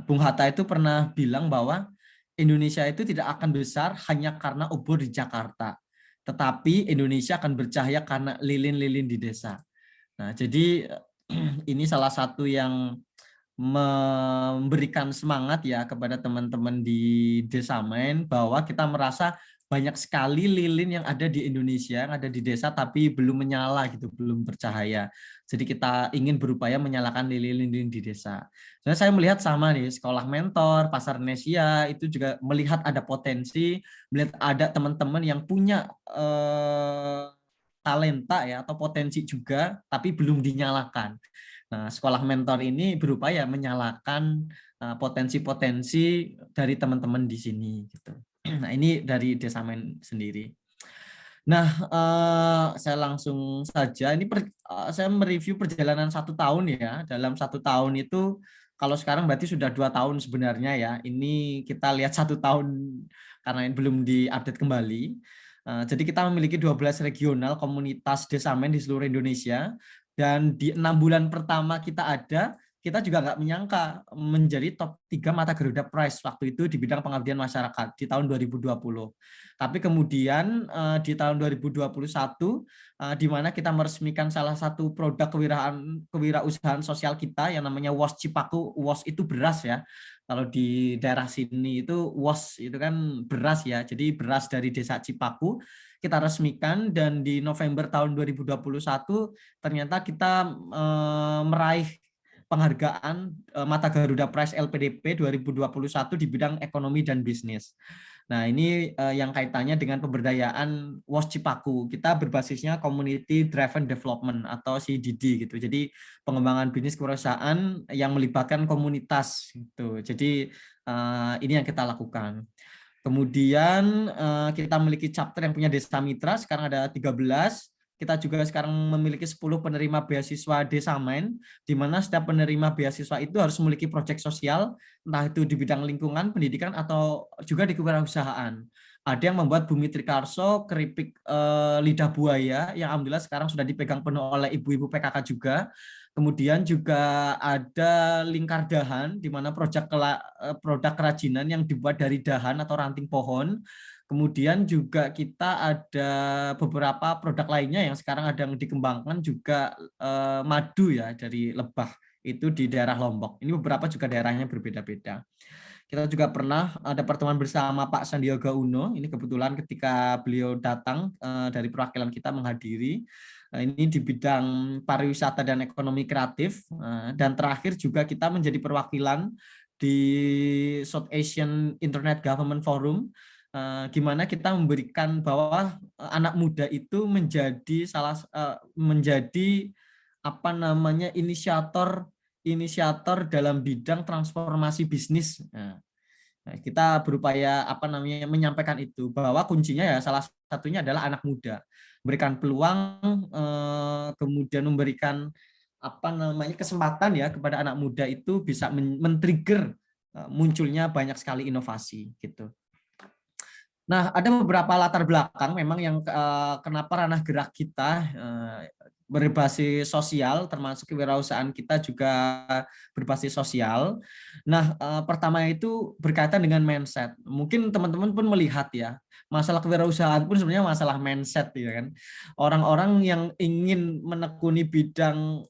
Bung Hatta itu pernah bilang bahwa Indonesia itu tidak akan besar hanya karena obor di Jakarta, tetapi Indonesia akan bercahaya karena lilin-lilin di desa. Nah, jadi ini salah satu yang memberikan semangat ya kepada teman-teman di Desamen bahwa kita merasa banyak sekali lilin yang ada di Indonesia, yang ada di desa tapi belum menyala gitu, belum bercahaya. Jadi kita ingin berupaya menyalakan lilin-lilin di desa. Soalnya saya melihat sama nih, sekolah mentor, Pasar Nesia itu juga melihat ada potensi, melihat ada teman-teman yang punya talenta ya atau potensi juga tapi belum dinyalakan. Nah, sekolah mentor ini berupaya menyalakan potensi-potensi dari teman-teman di sini gitu. Nah, ini dari Desamen sendiri. Nah, saya langsung saja ini saya mereview perjalanan 1 tahun ya. Dalam 1 tahun itu kalau sekarang berarti sudah 2 tahun sebenarnya ya. Ini kita lihat 1 tahun karena ini belum diupdate kembali. Jadi kita memiliki 12 regional komunitas Desamen di seluruh Indonesia. Dan di 6 bulan pertama kita juga nggak menyangka menjadi top 3 Mata Garuda Prize waktu itu di bidang pengabdian masyarakat di tahun 2020. Tapi kemudian di tahun 2021, di mana kita meresmikan salah satu produk kewirausahaan sosial kita yang namanya WOS Cipaku. WOS itu beras ya. Kalau di daerah sini itu WOS itu kan beras ya. Jadi beras dari desa Cipaku kita resmikan dan di November tahun 2021 ternyata kita meraih penghargaan Mata Garuda Prize LPDP 2021 di bidang ekonomi dan bisnis. Nah, ini yang kaitannya dengan pemberdayaan WOS Cipaku. Kita berbasisnya Community Driven Development atau CDD gitu. Jadi pengembangan bisnis kewirausahaan yang melibatkan komunitas gitu. Jadi ini yang kita lakukan. Kemudian kita memiliki chapter yang punya Desa Mitra, sekarang ada 13. Kita juga sekarang memiliki 10 penerima beasiswa Desamen, di mana setiap penerima beasiswa itu harus memiliki proyek sosial, entah itu di bidang lingkungan, pendidikan, atau juga di kewirausahaan. Ada yang membuat Bumi Trikarso, keripik lidah buaya, yang alhamdulillah sekarang sudah dipegang penuh oleh ibu-ibu PKK juga. Kemudian juga ada lingkar dahan, di mana produk kerajinan yang dibuat dari dahan atau ranting pohon. Kemudian juga kita ada beberapa produk lainnya yang sekarang ada yang dikembangkan juga madu ya dari lebah itu di daerah Lombok. Ini beberapa juga daerahnya berbeda-beda. Kita juga pernah ada pertemuan bersama Pak Sandiaga Uno. Ini kebetulan ketika beliau datang dari perwakilan kita menghadiri. Ini di bidang pariwisata dan ekonomi kreatif. Dan terakhir juga kita menjadi perwakilan di South Asian Internet Government Forum, gimana kita memberikan bahwa anak muda itu menjadi inisiator dalam bidang transformasi bisnis. Kita berupaya menyampaikan itu bahwa kuncinya ya salah satunya adalah anak muda, berikan peluang, kemudian memberikan kesempatan ya kepada anak muda itu bisa men-trigger munculnya banyak sekali inovasi gitu. Nah, ada beberapa latar belakang memang yang kenapa ranah gerak kita berbasis sosial, termasuk kewirausahaan kita juga berbasis sosial. Nah, pertama itu berkaitan dengan mindset. Mungkin teman-teman pun melihat ya, masalah kewirausahaan pun sebenarnya masalah mindset ya kan. Orang-orang yang ingin menekuni bidang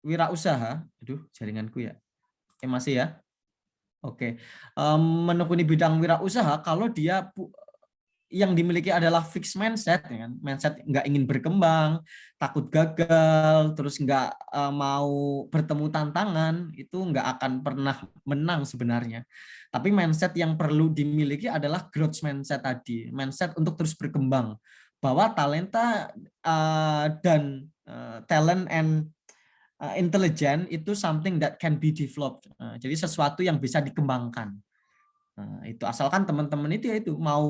wirausaha, aduh jaringanku ya, masih ya. Oke, menekuni bidang wirausaha kalau dia yang dimiliki adalah fixed mindset, ya kan? Mindset nggak ingin berkembang, takut gagal, terus nggak mau bertemu tantangan, itu nggak akan pernah menang sebenarnya. Tapi mindset yang perlu dimiliki adalah growth mindset tadi, mindset untuk terus berkembang, bahwa talenta dan talent and intelligence itu something that can be developed. Jadi sesuatu yang bisa dikembangkan. Nah, itu asalkan teman-teman itu mau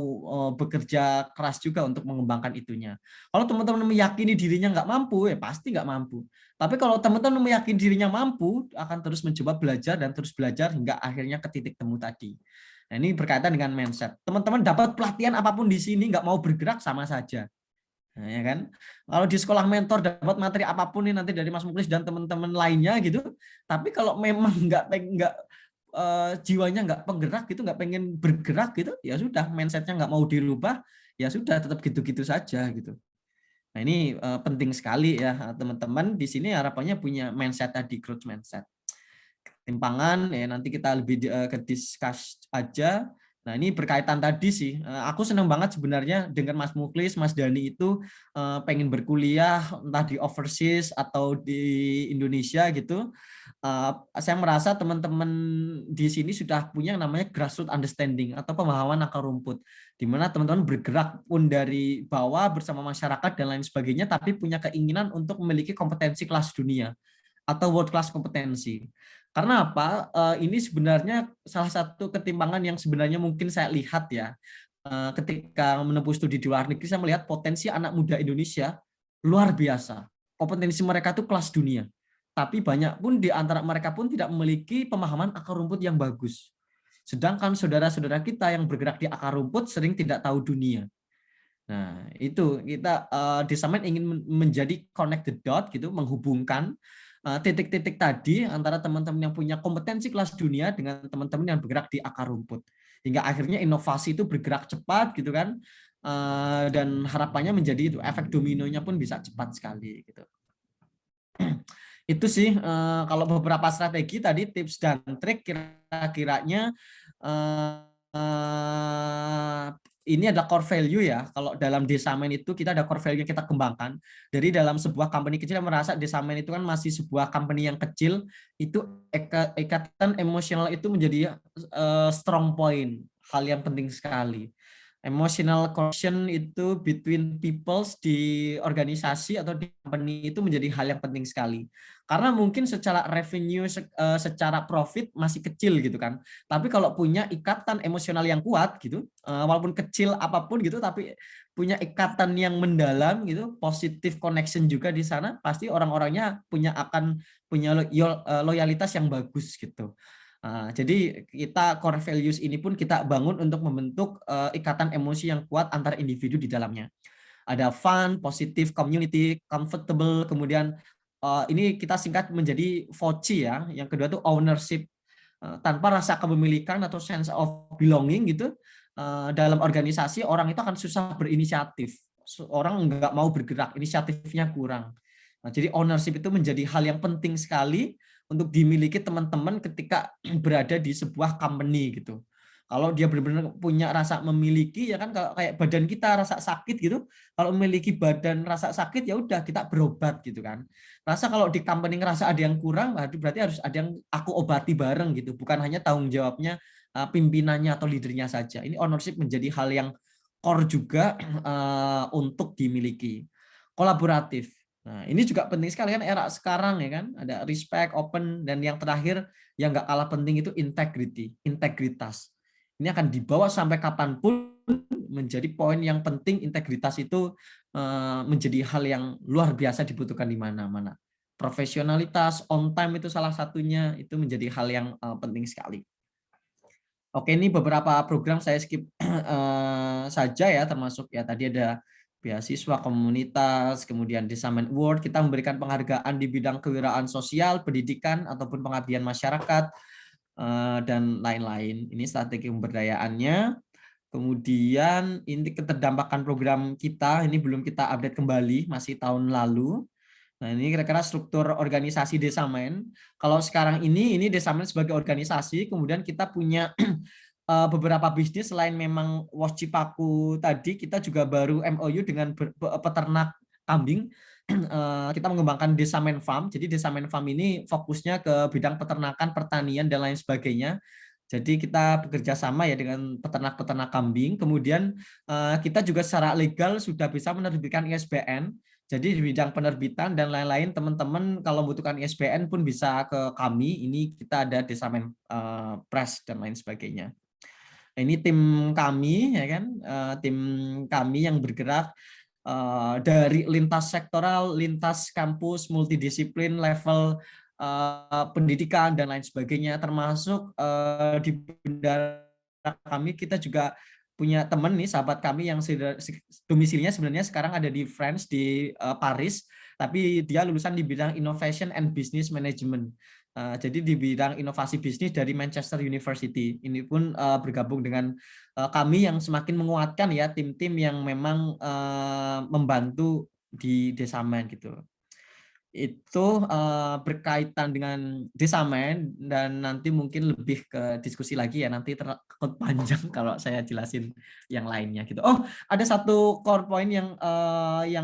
bekerja keras juga untuk mengembangkan itunya. Kalau teman-teman meyakini dirinya nggak mampu, ya pasti nggak mampu. Tapi kalau teman-teman meyakini dirinya mampu, akan terus mencoba belajar dan terus belajar hingga akhirnya ke titik temu tadi. Nah, ini berkaitan dengan mindset. Teman-teman dapat pelatihan apapun di sini, nggak mau bergerak sama saja. Nah, ya kan? Kalau di sekolah mentor dapat materi apapun nih nanti dari Mas Muklis dan teman-teman lainnya gitu, tapi kalau memang jiwanya nggak penggerak gitu, nggak pengen bergerak gitu, ya sudah, mindsetnya nggak mau dirubah, ya sudah tetap gitu-gitu saja gitu. Nah, ini penting sekali ya teman-teman. Di sini harapannya punya mindset tadi, growth mindset. Ketimpangan ya nanti kita lebih ke discuss aja. Nah, ini berkaitan tadi sih. Aku senang banget sebenarnya dengan Mas Muklis, Mas Dani itu pengen berkuliah entah di overseas atau di Indonesia gitu. Saya merasa teman-teman di sini sudah punya yang namanya grassroots understanding atau pemahaman akar rumput, di mana teman-teman bergerak pun dari bawah bersama masyarakat dan lain sebagainya, tapi punya keinginan untuk memiliki kompetensi kelas dunia atau world class kompetensi. Karena apa? Ini sebenarnya salah satu ketimpangan yang sebenarnya mungkin saya lihat ya, ketika menempuh studi di luar negeri, saya melihat potensi anak muda Indonesia luar biasa. Kompetensi mereka itu kelas dunia. Tapi banyak pun di antara mereka pun tidak memiliki pemahaman akar rumput yang bagus. Sedangkan saudara-saudara kita yang bergerak di akar rumput sering tidak tahu dunia. Nah, itu kita di Samen ingin menjadi connect the dot gitu, menghubungkan titik-titik tadi antara teman-teman yang punya kompetensi kelas dunia dengan teman-teman yang bergerak di akar rumput. Hingga akhirnya inovasi itu bergerak cepat gitu kan. Dan harapannya menjadi itu efek dominonya pun bisa cepat sekali gitu. Itu sih kalau beberapa strategi tadi, tips dan trik kira-kiranya ini ada core value ya. Kalau dalam Desamen itu kita ada core value yang kita kembangkan. Dari dalam sebuah company kecil yang merasa Desamen itu kan masih sebuah company yang kecil, itu ikatan emosional itu menjadi strong point, hal yang penting sekali. Emotional connection itu between peoples di organisasi atau di company itu menjadi hal yang penting sekali. Karena mungkin secara revenue, secara profit masih kecil gitu kan. Tapi kalau punya ikatan emosional yang kuat gitu, walaupun kecil apapun gitu, tapi punya ikatan yang mendalam gitu, positive connection juga di sana, pasti orang-orangnya akan punya loyalitas yang bagus gitu. Jadi kita core values ini pun kita bangun untuk membentuk ikatan emosi yang kuat antar individu di dalamnya. Ada fun, positive, community, comfortable, kemudian ini kita singkat menjadi VOCI ya. Yang kedua itu ownership, tanpa rasa kepemilikan atau sense of belonging gitu. Dalam organisasi orang itu akan susah berinisiatif. Orang nggak mau bergerak, inisiatifnya kurang. Nah, jadi ownership itu menjadi hal yang penting sekali untuk dimiliki teman-teman ketika berada di sebuah company gitu. Kalau dia benar-benar punya rasa memiliki, ya kan, kalau kayak badan kita rasa sakit gitu, kalau memiliki badan rasa sakit ya udah kita berobat gitu kan. Rasa kalau di company ngerasa ada yang kurang, berarti harus ada yang aku obati bareng gitu, bukan hanya tanggung jawabnya pimpinannya atau leadernya saja. Ini ownership menjadi hal yang core juga untuk dimiliki. Kolaboratif. Nah, ini juga penting sekali kan era sekarang ya kan, ada respect, open, dan yang terakhir yang nggak kalah penting itu integrity, integritas. Ini akan dibawa sampai kapanpun menjadi poin yang penting. Integritas itu menjadi hal yang luar biasa dibutuhkan di mana-mana. Profesionalitas, on time itu salah satunya, itu menjadi hal yang penting sekali. Oke, ini beberapa program saya skip saja ya, termasuk ya tadi ada beasiswa komunitas, kemudian Desamen Award, kita memberikan penghargaan di bidang kewirausahaan sosial, pendidikan, ataupun pengabdian masyarakat, dan lain-lain. Ini strategi pemberdayaannya. Kemudian ini keterdampakan program kita, ini belum kita update kembali, masih tahun lalu. Nah, ini kira-kira struktur organisasi Desamen. Kalau sekarang ini Desamen sebagai organisasi, kemudian kita punya beberapa bisnis selain memang Was Cipaku tadi, kita juga baru MOU dengan peternak kambing. Kita mengembangkan Desamen Farm. Jadi Desamen Farm ini fokusnya ke bidang peternakan, pertanian, dan lain sebagainya. Jadi kita bekerja sama ya dengan peternak-peternak kambing. Kemudian kita juga secara legal sudah bisa menerbitkan ISBN. Jadi di bidang penerbitan dan lain-lain, teman-teman kalau membutuhkan ISBN pun bisa ke kami. Ini kita ada Desamen Press dan lain sebagainya. Ini tim kami ya kan, tim kami yang bergerak dari lintas sektoral, lintas kampus, multidisiplin, level pendidikan dan lain sebagainya, termasuk di bidang kami, kita juga punya teman nih, sahabat kami yang domisilinya sebenarnya sekarang ada di France, di Paris, tapi dia lulusan di bidang Innovation and Business Management. Jadi di bidang inovasi bisnis dari Manchester University. Ini pun bergabung dengan kami yang semakin menguatkan ya tim-tim yang memang membantu di Desamen gitu. Itu berkaitan dengan Desamen, dan nanti mungkin lebih ke diskusi lagi ya, nanti terlalu panjang kalau saya jelasin yang lainnya gitu. Oh, ada satu core point yang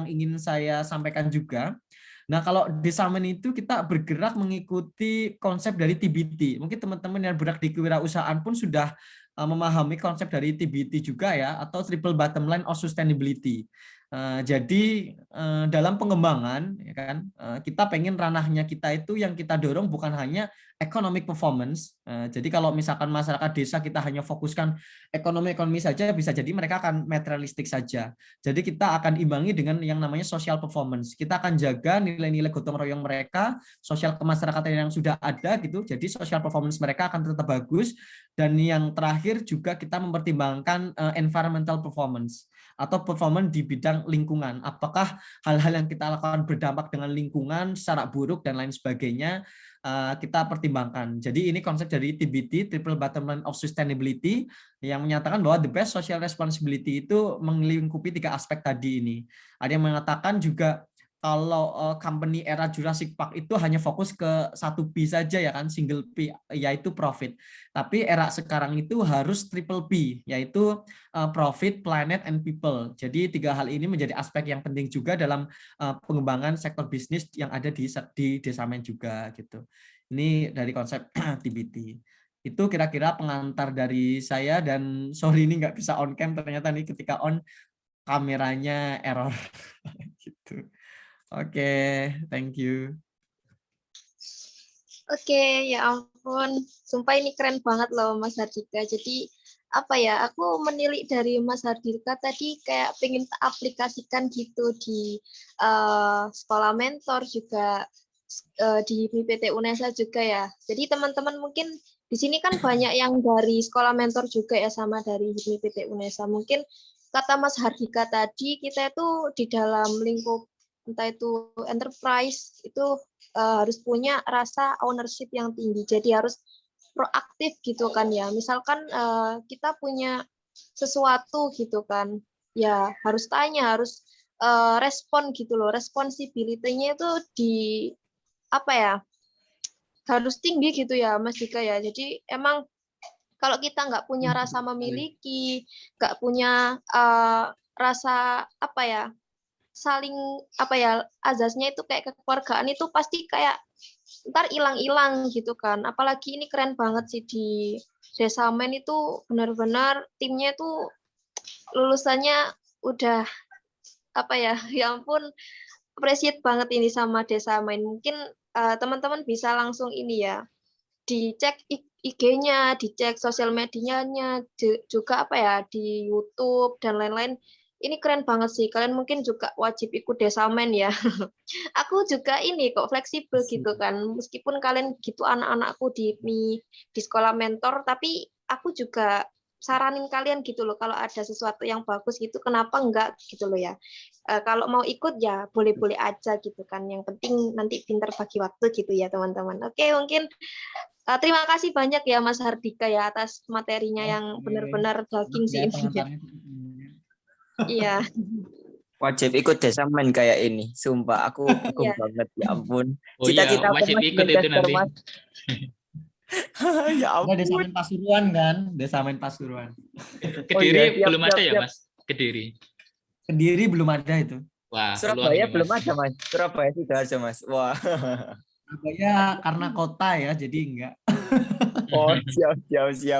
ingin saya sampaikan juga. Nah, kalau Desamen itu kita bergerak mengikuti konsep dari TBT. Mungkin teman-teman yang bergerak di kewirausahaan pun sudah memahami konsep dari TBT juga ya, atau triple bottom line of sustainability. Jadi dalam pengembangan ya kan, kita pengen ranahnya kita itu yang kita dorong bukan hanya economic performance. Jadi kalau misalkan masyarakat desa kita hanya fokuskan ekonomi saja, bisa jadi mereka akan materialistik saja. Jadi kita akan imbangi dengan yang namanya social performance. Kita akan jaga nilai-nilai gotong royong mereka, sosial kemasyarakatan yang sudah ada gitu. Jadi social performance mereka akan tetap bagus. Dan yang terakhir juga kita mempertimbangkan environmental performance atau performance di bidang lingkungan. Apakah hal-hal yang kita lakukan berdampak dengan lingkungan secara buruk dan lain sebagainya, kita pertimbangkan. Jadi ini konsep dari TBT, Triple Bottom Line of Sustainability, yang menyatakan bahwa the best social responsibility itu melingkupi 3 aspek tadi ini. Ada yang mengatakan juga kalau company era Jurassic Park itu hanya fokus ke 1P saja ya kan, single P, yaitu profit. Tapi era sekarang itu harus triple P, yaitu profit, planet, and people. Jadi 3 hal ini menjadi aspek yang penting juga dalam pengembangan sektor bisnis yang ada di Desamen juga gitu. Ini dari konsep TBT. Itu kira-kira pengantar dari saya, dan sorry ini nggak bisa on cam, ternyata nih ketika on kameranya error gitu. Oke, thank you. Oke, ya ampun. Sumpah ini keren banget loh Mas Hardika. Jadi apa ya, aku menilik dari Mas Hardika tadi kayak pengen aplikasikan gitu di sekolah mentor juga, di MIPT UNESA juga ya. Jadi teman-teman mungkin di sini kan banyak yang dari sekolah mentor juga ya, sama dari MIPT UNESA. Mungkin kata Mas Hardika tadi, kita itu di dalam lingkup entah itu enterprise itu harus punya rasa ownership yang tinggi. Jadi harus proaktif gitu kan ya. Misalkan kita punya sesuatu gitu kan, ya harus tanya, harus respon gitu loh. Responsibility-nya itu di apa ya, harus tinggi gitu ya Mas Dika ya. Jadi emang kalau kita nggak punya rasa memiliki, nggak punya rasa apa ya, saling apa ya, azasnya itu kayak kekeluargaan, itu pasti kayak ntar hilang-hilang gitu kan. Apalagi ini keren banget sih di Desamen itu, benar-benar timnya itu lulusannya udah apa ya, ya ampun, appreciate banget ini sama Desamen. Mungkin teman-teman bisa langsung ini ya, dicek IG-nya, dicek sosial medianya, juga apa ya, di YouTube dan lain-lain. Ini keren banget sih. Kalian mungkin juga wajib ikut Desamen ya. Aku juga ini kok fleksibel gitu kan. Meskipun kalian gitu anak-anakku di sekolah mentor, tapi aku juga saranin kalian gitu loh, kalau ada sesuatu yang bagus gitu, kenapa enggak gitu loh ya. Kalau mau ikut ya boleh-boleh aja gitu kan. Yang penting nanti pintar bagi waktu gitu ya teman-teman. Oke, mungkin terima kasih banyak ya Mas Hardika ya atas materinya yang benar-benar daging sih ini. Iya. Wajib ikut Desamen kayak ini. Sumpah aku Iya. banget, ya ampun. Oh iya, Cita-cita wajib Mas ikut itu Manchester, nanti. Mas. Ya Ada ampun. Desamen Pasuruan kan? Desamen Pasuruan. Kediri siap, belum ada ya siap. Mas? Kediri. Kediri belum ada itu. Wah, peluang Surabaya ini, belum Mas. ada, Mas. Surabaya sudah ada, Mas. Wah. Surabaya karena kota ya, jadi enggak. Oh, siap.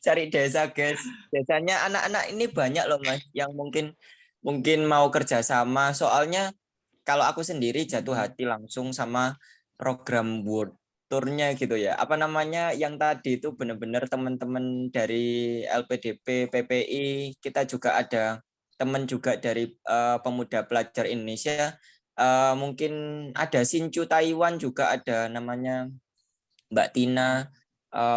Cari desa, guys. Desanya anak-anak ini banyak loh, Mas, yang mungkin mau kerjasama. Soalnya kalau aku sendiri jatuh hati langsung sama program World Tour-nya gitu ya. Apa namanya, yang tadi itu benar-benar teman-teman dari LPDP, PPI, kita juga ada teman juga dari Pemuda Pelajar Indonesia. Mungkin ada Sincu Taiwan juga ada namanya Mbak Tina.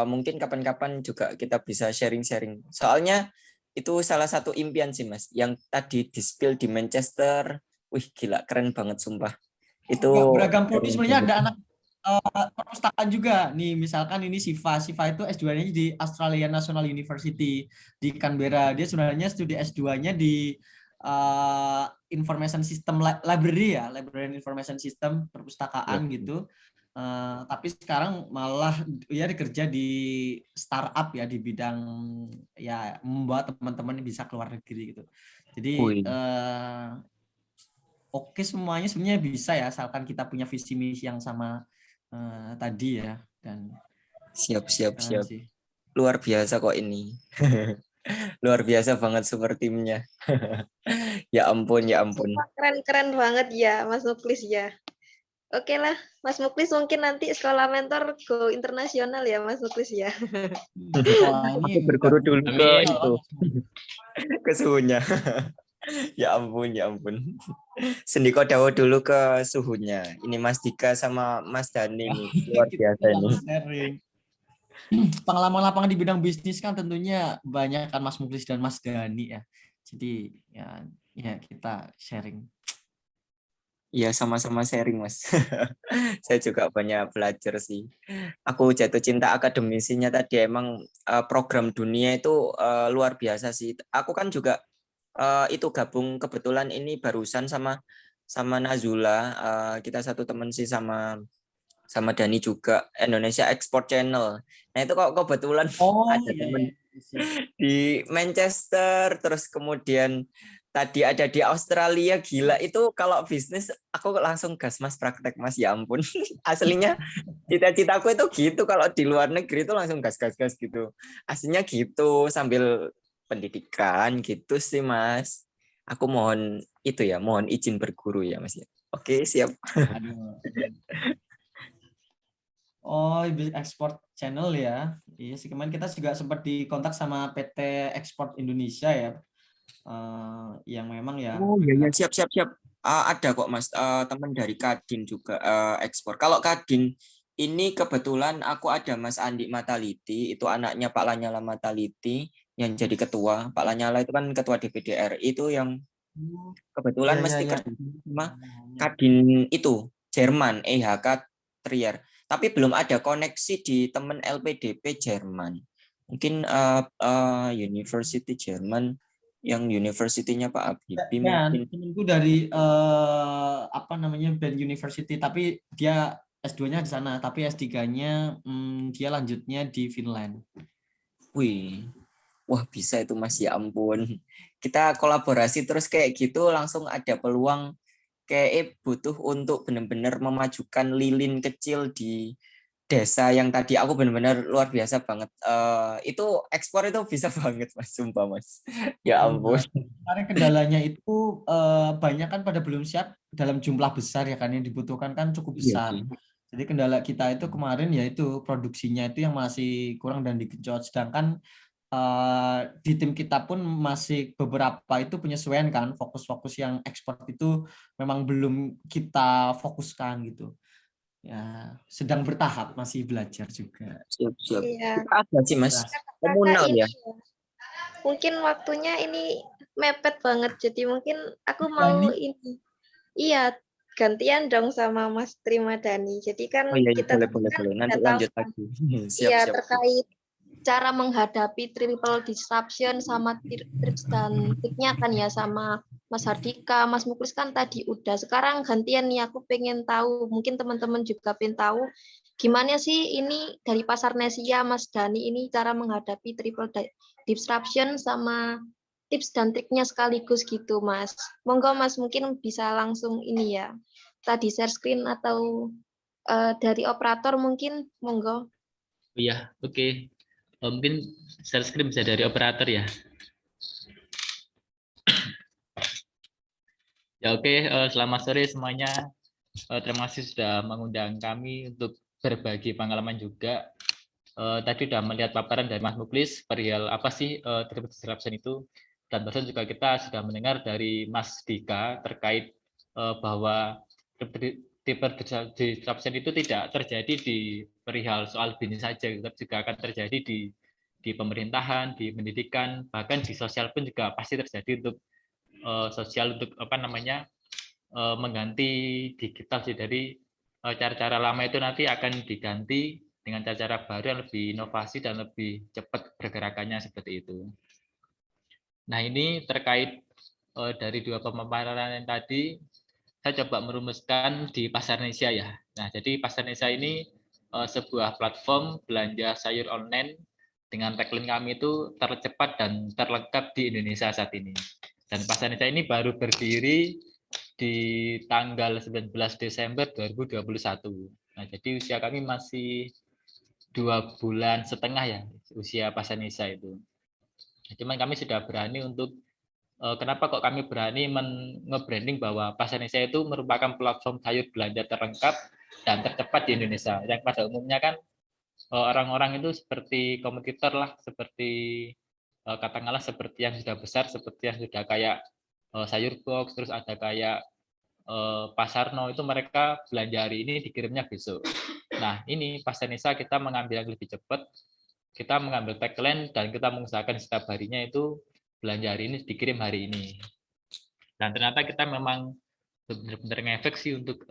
mungkin kapan-kapan juga kita bisa sharing-sharing. Soalnya itu salah satu impian sih Mas, yang tadi di-spill di Manchester. Wih gila, keren banget sumpah. Itu beragam prodi sebenarnya ada anak perpustakaan juga nih, misalkan ini Siva itu S2-nya di Australian National University di Canberra. Dia sebenarnya studi S2-nya di Information System Library ya, Library and Information System, perpustakaan gitu. Tapi sekarang malah ya kerja di startup ya, di bidang ya membuat teman-teman bisa keluar negeri gitu. Jadi oke, semuanya sebenarnya bisa ya, asalkan kita punya visi misi yang sama tadi ya. Dan siap. sih. Luar biasa kok ini. Luar biasa banget super timnya. Ya ampun. Keren banget ya Mas Muklis ya. Oke lah, Mas Muklis mungkin nanti sekolah mentor go internasional ya Mas Muklis ya. Wah, ini Aku berguru dulu ke Amin. itu. Ke suhunya. Ya ampun. Sendiko Dawo dulu ke suhunya. Ini Mas Dika sama Mas Dani nih. Luar biasa ini. Sharing. Pengalaman lapangan di bidang bisnis kan tentunya banyak kan Mas Muklis dan Mas Dani ya. Jadi ya kita sharing. Iya, sama-sama sharing Mas. Saya juga banyak belajar sih. Aku jatuh cinta akademisinya tadi, emang program dunia itu luar biasa sih. Aku kan juga itu gabung kebetulan ini barusan sama Nazula. Kita satu teman sih sama Dani juga, Indonesia Export Channel. Nah itu kok kebetulan ada teman di Manchester, terus kemudian tadi ada di Australia. Gila, itu kalau bisnis aku langsung gas Mas, praktek Mas, ya ampun. Aslinya cita-citaku itu gitu, kalau di luar negeri itu langsung gas gitu. Aslinya gitu, sambil pendidikan gitu sih Mas. Aku mohon izin berguru ya Mas ya. Oke, siap. Aduh. Oh, Export Channel ya. Iya sih, kemarin kita juga sempat dikontak sama PT Export Indonesia ya. Yang memang ya. Oh iya, siap. Ada kok Mas, teman dari Kadin juga ekspor. Kalau Kadin ini kebetulan aku ada Mas Andi Mataliti, itu anaknya Pak Lanyala Mataliti yang jadi ketua. Pak Lanyala itu kan ketua DPD RI, itu yang kebetulan mesti kerja sama Kadin itu Jerman, EHK Trier. Tapi belum ada koneksi di teman LPDP Jerman. Mungkin University Jerman, yang universitinya Pak Habibie mungkin. Temenku dari Band University, tapi dia S2-nya di sana, tapi S3-nya dia lanjutnya di Finland. Wah bisa itu Mas, ya ampun. Kita kolaborasi terus kayak gitu, langsung ada peluang kayak butuh untuk benar-benar memajukan lilin kecil di desa yang tadi aku benar-benar luar biasa banget. Itu ekspor itu bisa banget Mas, sumpah Mas. Ya ampun. Karena kendalanya itu banyak kan pada belum siap dalam jumlah besar ya kan, yang dibutuhkan kan cukup besar. Jadi kendala kita itu kemarin yaitu produksinya itu yang masih kurang dan dikejot. Sedangkan di tim kita pun masih beberapa itu penyesuaian kan, fokus-fokus yang ekspor itu memang belum kita fokuskan gitu. Ya, sedang bertahap, masih belajar juga. Siap. Iya. Kita ada sih Mas, komunal ya. Mungkin waktunya ini mepet banget, jadi mungkin aku mau ini. Iya, gantian dong sama Mas Trimadani. Jadi kan kita boleh. Nanti lanjut lagi. Siap. Terkait cara menghadapi triple disruption sama tips dan triknya kan ya sama Mas Hardika, Mas Muklis kan tadi udah. Sekarang gantian nih, aku pengen tahu, mungkin teman-teman juga pengen tahu gimana sih ini dari Pasar Nesia, Mas Dani ini cara menghadapi triple disruption sama tips dan triknya sekaligus gitu Mas. Monggo Mas, mungkin bisa langsung ini ya, tadi share screen atau dari operator mungkin, monggo. Iya, oke. Mungkin share screen bisa dari operator ya. Ya oke, selamat sore semuanya. Terima kasih sudah mengundang kami untuk berbagi pengalaman juga. Tadi sudah melihat paparan dari Mas Muklis perihal apa sih triple disruption itu, dan barusan juga kita sudah mendengar dari Mas Dika terkait bahwa disruption itu tidak terjadi di perihal soal bisnis saja, tetap juga akan terjadi di pemerintahan, di pendidikan, bahkan di sosial pun juga pasti terjadi untuk sosial, untuk mengganti digital sih. Dari cara-cara lama itu nanti akan diganti dengan cara-cara baru yang lebih inovasi dan lebih cepat pergerakannya seperti itu. Nah, ini terkait dari dua pemaparan yang tadi, saya coba merumuskan di Pasar Indonesia ya. Nah, jadi Pasar Indonesia ini sebuah platform belanja sayur online dengan tagline kami itu tercepat dan terlengkap di Indonesia saat ini. Dan Pasar Indonesia ini baru berdiri di tanggal 19 Desember 2021. Nah, jadi usia kami masih 2,5 bulan ya, usia Pasar Indonesia itu. Cuman kami sudah berani untuk kenapa kok kami berani nge-branding bahwa Pasar Indonesia itu merupakan platform sayur belanja terlengkap dan tercepat di Indonesia. Yang pada umumnya kan orang-orang itu seperti kompetitor lah, seperti katakanlah seperti yang sudah besar, seperti yang sudah kayak sayur box, terus ada kayak Pasarno, itu mereka belanja hari ini dikirimnya besok. Nah, ini Pasar Indonesia kita mengambil yang lebih cepat, kita mengambil tagline dan kita mengusahakan setiap harinya itu belanja hari ini dikirim hari ini. Dan ternyata kita memang benar-benar ngefek sih untuk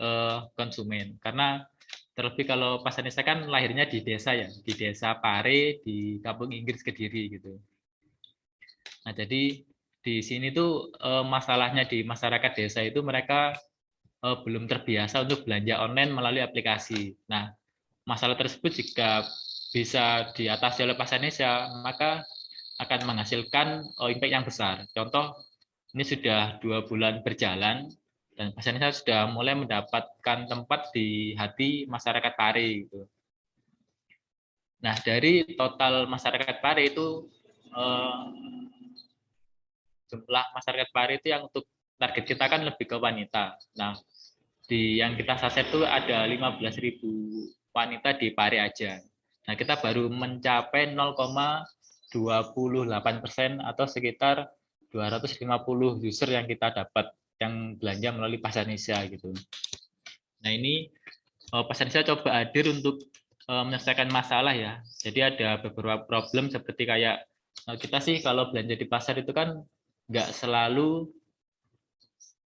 konsumen, karena terlebih kalau Pasar Indonesia kan lahirnya di desa ya, di desa Pare, di Kampung Inggris Kediri gitu. Nah, jadi di sini tuh masalahnya di masyarakat desa itu mereka belum terbiasa untuk belanja online melalui aplikasi. Nah, masalah tersebut jika bisa diatasi oleh Pasar Indonesia, maka akan menghasilkan impact yang besar. Contoh, ini sudah 2 bulan berjalan, dan Pasar Indonesia sudah mulai mendapatkan tempat di hati masyarakat Pare. Gitu. Nah, dari total masyarakat Pare itu, jumlah masyarakat Pare itu yang untuk target kita kan lebih ke wanita. Nah, di yang kita saset itu ada 15.000 wanita di Pare aja. Nah, kita baru mencapai 0,28% atau sekitar 250 user yang kita dapat yang belanja melalui Pasar Indonesia gitu. Nah, ini Pasar Indonesia coba hadir untuk menyelesaikan masalah ya. Jadi ada beberapa problem seperti kayak kita sih kalau belanja di pasar itu kan nggak selalu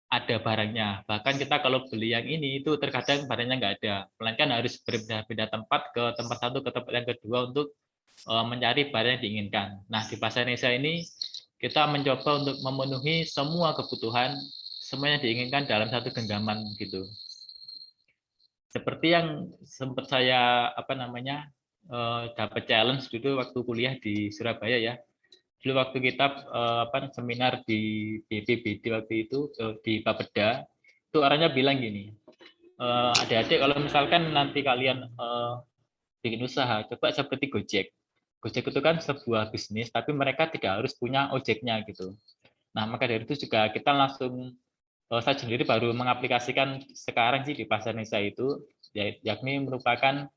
ada barangnya. Bahkan kita kalau beli yang ini itu terkadang barangnya nggak ada. Melainkan harus berpindah-pindah tempat ke tempat satu ke tempat yang kedua untuk mencari barang yang diinginkan. Nah, di Pasar Indonesia ini kita mencoba untuk memenuhi semua kebutuhan, semuanya diinginkan dalam satu genggaman gitu. Seperti yang sempat saya dapat challenge dulu waktu kuliah di Surabaya ya. Dulu waktu kita seminar di BPBD waktu itu di Bapeda, itu orangnya bilang gini, adik-adik kalau misalkan nanti kalian bikin usaha, coba seperti Gojek. Gojek itu kan sebuah bisnis, tapi mereka tidak harus punya ojeknya gitu. Nah, maka dari itu juga kita langsung, saya sendiri baru mengaplikasikan sekarang sih di Pasar Indonesia itu, yakni merupakan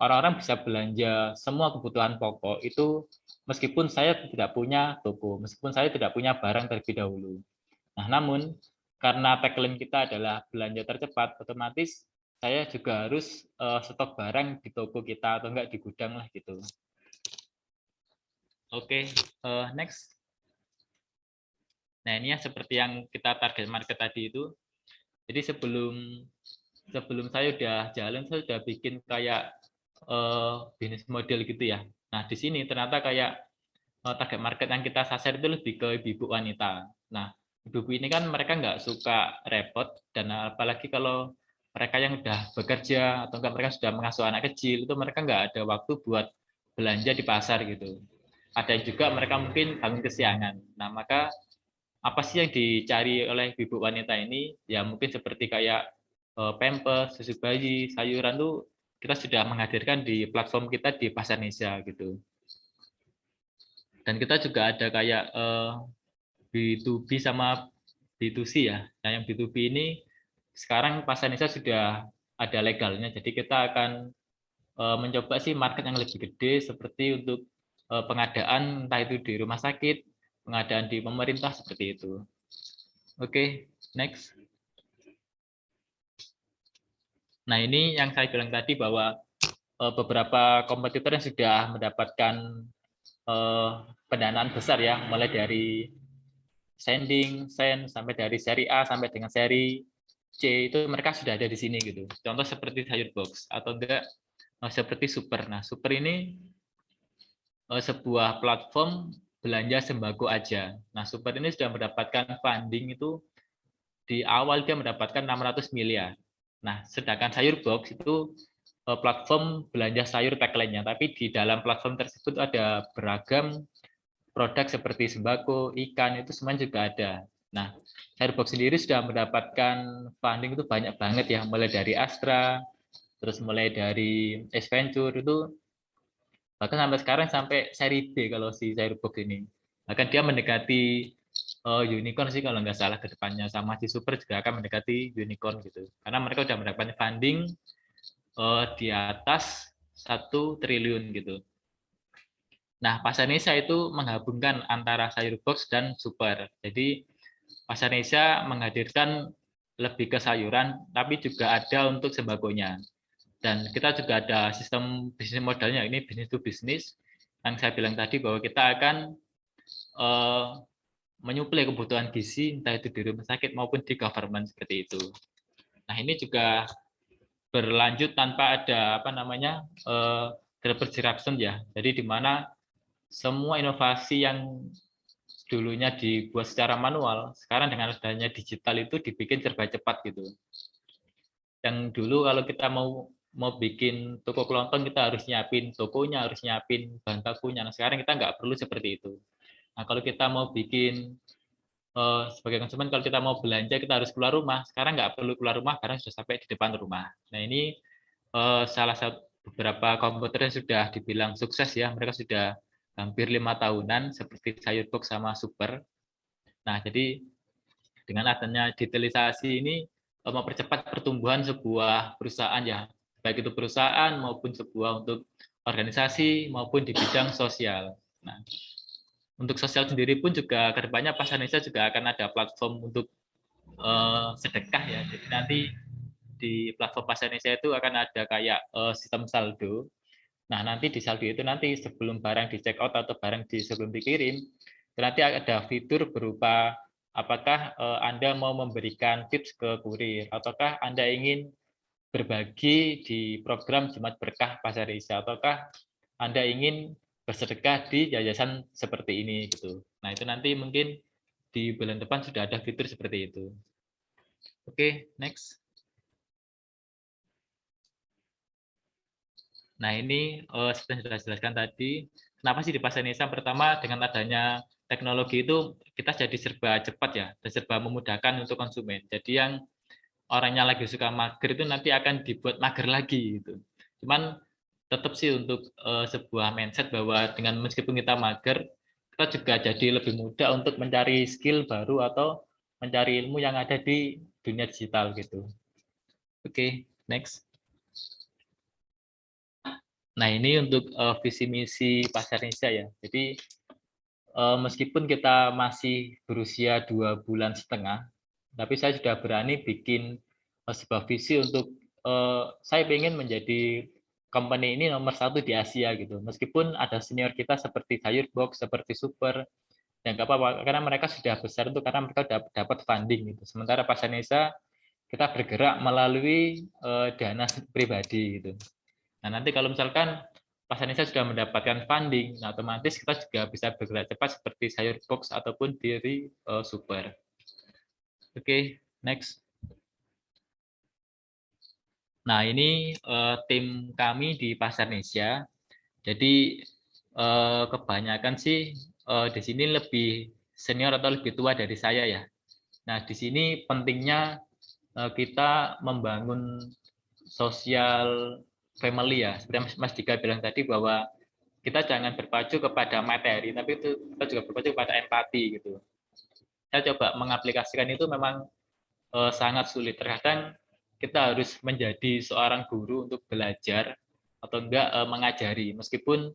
orang-orang bisa belanja semua kebutuhan pokok itu meskipun saya tidak punya toko, meskipun saya tidak punya barang terlebih dahulu. Nah, namun karena tagline kita adalah belanja tercepat, otomatis saya juga harus stok barang di toko kita atau enggak di gudang lah gitu. Oke, next. Nah, ini ya seperti yang kita target market tadi itu. Jadi sebelum saya udah jalan, saya udah bikin kayak bisnis model gitu ya. Nah, di sini ternyata kayak target market yang kita sasar itu lebih ke ibu-ibu wanita. Nah, ibu-ibu ini kan mereka nggak suka repot, dan apalagi kalau mereka yang udah bekerja atau enggak mereka sudah mengasuh anak kecil, itu mereka nggak ada waktu buat belanja di pasar gitu. Ada juga mereka mungkin bangun kesiangan. Nah, maka apa sih yang dicari oleh ibu wanita ini? Ya mungkin seperti kayak pampers, susu bayi, sayuran tuh kita sudah menghadirkan di platform kita di Pasar Indonesia gitu. Dan kita juga ada kayak B2B sama B2C ya. Nah, yang B2B ini sekarang Pasar Indonesia sudah ada legalnya, jadi kita akan mencoba sih market yang lebih gede seperti untuk pengadaan entah itu di rumah sakit, pengadaan di pemerintah seperti itu. Oke, next. Nah, ini yang saya bilang tadi bahwa beberapa kompetitor yang sudah mendapatkan pendanaan besar ya, mulai dari Sending, Sen, sampai dari seri A sampai dengan seri C, itu mereka sudah ada di sini gitu. Contoh seperti Sayurbox atau enggak seperti Super. Nah, Super ini sebuah platform belanja sembako aja. Nah, Super ini sudah mendapatkan funding itu di awal dia mendapatkan 600 miliar. Nah, sedangkan Sayurbox itu platform belanja sayur tagline-nya, tapi di dalam platform tersebut ada beragam produk seperti sembako, ikan, itu semuanya juga ada. Nah, Sayurbox sendiri sudah mendapatkan funding itu banyak banget ya, mulai dari Astra, terus mulai dari Adventure itu, bahkan sampai sekarang sampai seri B kalau si Sayurbox ini. Bahkan dia mendekati unicorn sih kalau nggak salah ke depannya, sama si Super juga akan mendekati unicorn gitu. Karena mereka sudah mendapatkan funding di atas 1 triliun gitu. Nah, Pasar Indonesia itu menggabungkan antara Sayurbox dan Super. Jadi Pasar Indonesia menghadirkan lebih ke sayuran, tapi juga ada untuk sembakonya. Dan kita juga ada sistem bisnis modalnya, ini bisnis to bisnis. Yang saya bilang tadi bahwa kita akan menyuplai kebutuhan gizi, entah itu di rumah sakit maupun di government seperti itu. Nah, ini juga berlanjut tanpa ada great disruption ya. Jadi di mana semua inovasi yang dulunya dibuat secara manual, sekarang dengan adanya digital itu dibikin serba cepat gitu. Yang dulu kalau kita mau bikin toko kelontong, kita harus nyiapin tokonya, harus nyiapin bahan bakunya. Nah, sekarang kita nggak perlu seperti itu. Nah, kalau kita mau bikin sebagai konsumen, kalau kita mau belanja kita harus keluar rumah. Sekarang nggak perlu keluar rumah karena sudah sampai di depan rumah. Nah, ini salah satu beberapa komputer yang sudah dibilang sukses ya. Mereka sudah hampir 5 tahunan seperti Sayurbox sama Super. Nah, jadi dengan adanya digitalisasi ini mempercepat pertumbuhan sebuah perusahaan ya, baik itu perusahaan maupun sebuah untuk organisasi maupun di bidang sosial. Nah, untuk sosial sendiri pun juga kedepannya Pasar Indonesia juga akan ada platform untuk sedekah ya. Jadi nanti di platform Pasar Indonesia itu akan ada kayak sistem saldo. Nah, nanti di saldo itu nanti sebelum barang di check out atau barang sebelum dikirim, nanti ada fitur berupa apakah Anda mau memberikan tips ke kurir, ataukah Anda ingin berbagi di program Jumat Berkah Pasar Indonesia, ataukah Anda ingin bersedekah di yayasan seperti ini gitu. Nah, itu nanti mungkin di bulan depan sudah ada fitur seperti itu. Oke, next. Nah, ini seperti yang sudah jelaskan tadi, kenapa sih di Pasar Indonesia? Pertama, dengan adanya teknologi itu kita jadi serba cepat ya, dan serba memudahkan untuk konsumen. Jadi yang orangnya lagi suka mager itu nanti akan dibuat mager lagi gitu. Cuman tetap sih untuk sebuah mindset bahwa dengan meskipun kita mager, kita juga jadi lebih mudah untuk mencari skill baru atau mencari ilmu yang ada di dunia digital gitu. Oke, next. Nah, ini untuk visi misi Pasar Indonesia ya. Jadi meskipun kita masih berusia 2,5 bulan, tapi saya sudah berani bikin sebuah visi untuk saya ingin menjadi company ini nomor 1 di Asia gitu. Meskipun ada senior kita seperti Sayurbox, seperti Super, dan nggak apa-apa karena mereka sudah besar itu karena mereka sudah dapat funding gitu. Sementara Pasar Indonesia kita bergerak melalui dana pribadi gitu. Nah, nanti kalau misalkan Pasar Indonesia sudah mendapatkan funding, nah otomatis kita juga bisa bergerak cepat seperti Sayurbox ataupun dari Super. Oke, next. Nah, ini tim kami di Pasar Indonesia. Jadi kebanyakan sih di sini lebih senior atau lebih tua dari saya ya. Nah, di sini pentingnya kita membangun sosial family ya. Seperti Mas Dika bilang tadi bahwa kita jangan berpacu kepada materi, tapi itu kita juga berpacu kepada empati gitu. Saya coba mengaplikasikan itu memang sangat sulit. Terkadang kita harus menjadi seorang guru untuk belajar atau enggak mengajari. Meskipun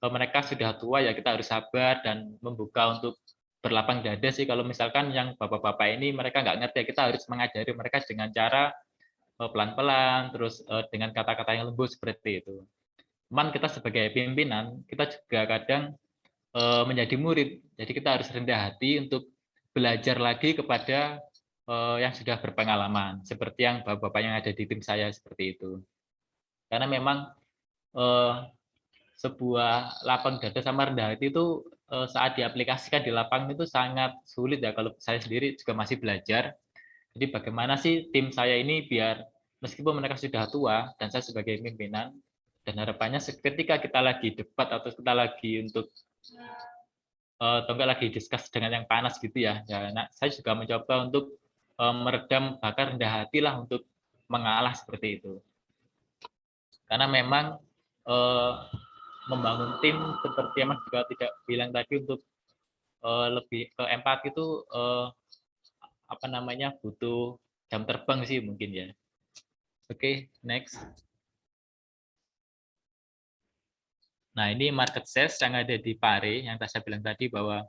mereka sudah tua ya kita harus sabar dan membuka untuk berlapang dada sih. Kalau misalkan yang bapak-bapak ini mereka nggak ngerti, kita harus mengajari mereka dengan cara pelan-pelan, terus dengan kata-kata yang lembut seperti itu. Cuman kita sebagai pimpinan, kita juga kadang menjadi murid. Jadi kita harus rendah hati untuk belajar lagi kepada yang sudah berpengalaman, seperti yang bapak-bapak yang ada di tim saya seperti itu. Karena memang sebuah lapang dada sama rendah hati itu saat diaplikasikan di lapangan itu sangat sulit ya. Kalau saya sendiri juga masih belajar. Jadi bagaimana sih tim saya ini biar meskipun mereka sudah tua dan saya sebagai pimpinan, dan harapannya ketika kita lagi debat atau kita lagi untuk atau enggak lagi diskus dengan yang panas gitu ya. Nah, saya juga mencoba untuk meredam bahkan rendah hati lah untuk mengalah seperti itu. Karena memang membangun tim seperti yang Mas juga tidak bilang tadi untuk lebih ke empati itu apa namanya butuh jam terbang sih mungkin ya. Oke, next. Nah, ini market size yang ada di Pare yang saya bilang tadi bahwa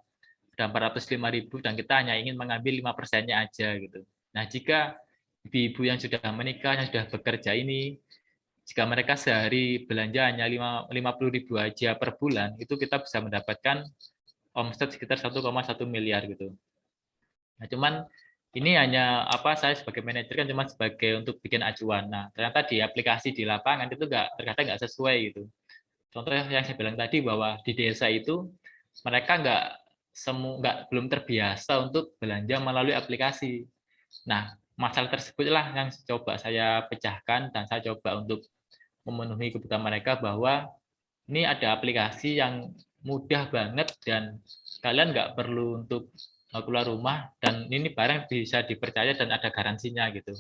ada 405.000 dan kita hanya ingin mengambil 5%-nya aja gitu. Nah, jika ibu-ibu yang sudah menikah, yang sudah bekerja ini, jika mereka sehari belanja hanya 50.000 aja per bulan, itu kita bisa mendapatkan omset sekitar 1,1 miliar gitu. Nah, cuman ini hanya saya sebagai manajer kan cuma sebagai untuk bikin acuan. Nah, ternyata di aplikasi di lapangan itu terkadang nggak sesuai gitu. Contoh yang saya bilang tadi bahwa di desa itu mereka belum terbiasa untuk belanja melalui aplikasi. Nah, masalah tersebutlah yang coba saya pecahkan dan saya coba untuk memenuhi kebutuhan mereka bahwa ini ada aplikasi yang mudah banget dan kalian nggak perlu untuk keluar rumah dan ini barang bisa dipercaya dan ada garansinya gitu.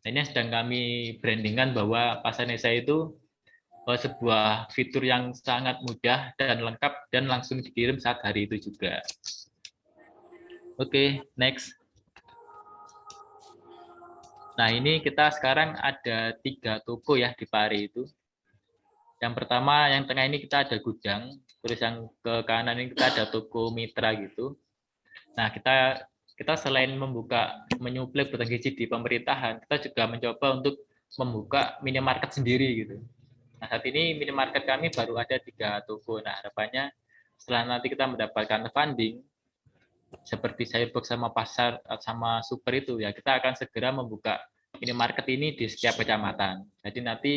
Nah, ini sedang kami brandingkan bahwa Pasarnesa itu sebuah fitur yang sangat mudah dan lengkap dan langsung dikirim saat hari itu juga. Oke, next. Nah, ini kita sekarang ada 3 toko ya di Pare itu. Yang pertama, yang tengah ini kita ada gudang, terus yang ke kanan ini kita ada toko mitra gitu. Nah, kita selain menyuplai kebutuhan gizi di pemerintahan, kita juga mencoba untuk membuka minimarket sendiri gitu. Nah, saat ini minimarket kami baru ada 3 toko. Nah, harapannya setelah nanti kita mendapatkan funding, seperti Cyberbox sama pasar sama super itu ya, kita akan segera membuka minimarket ini di setiap kecamatan. Jadi nanti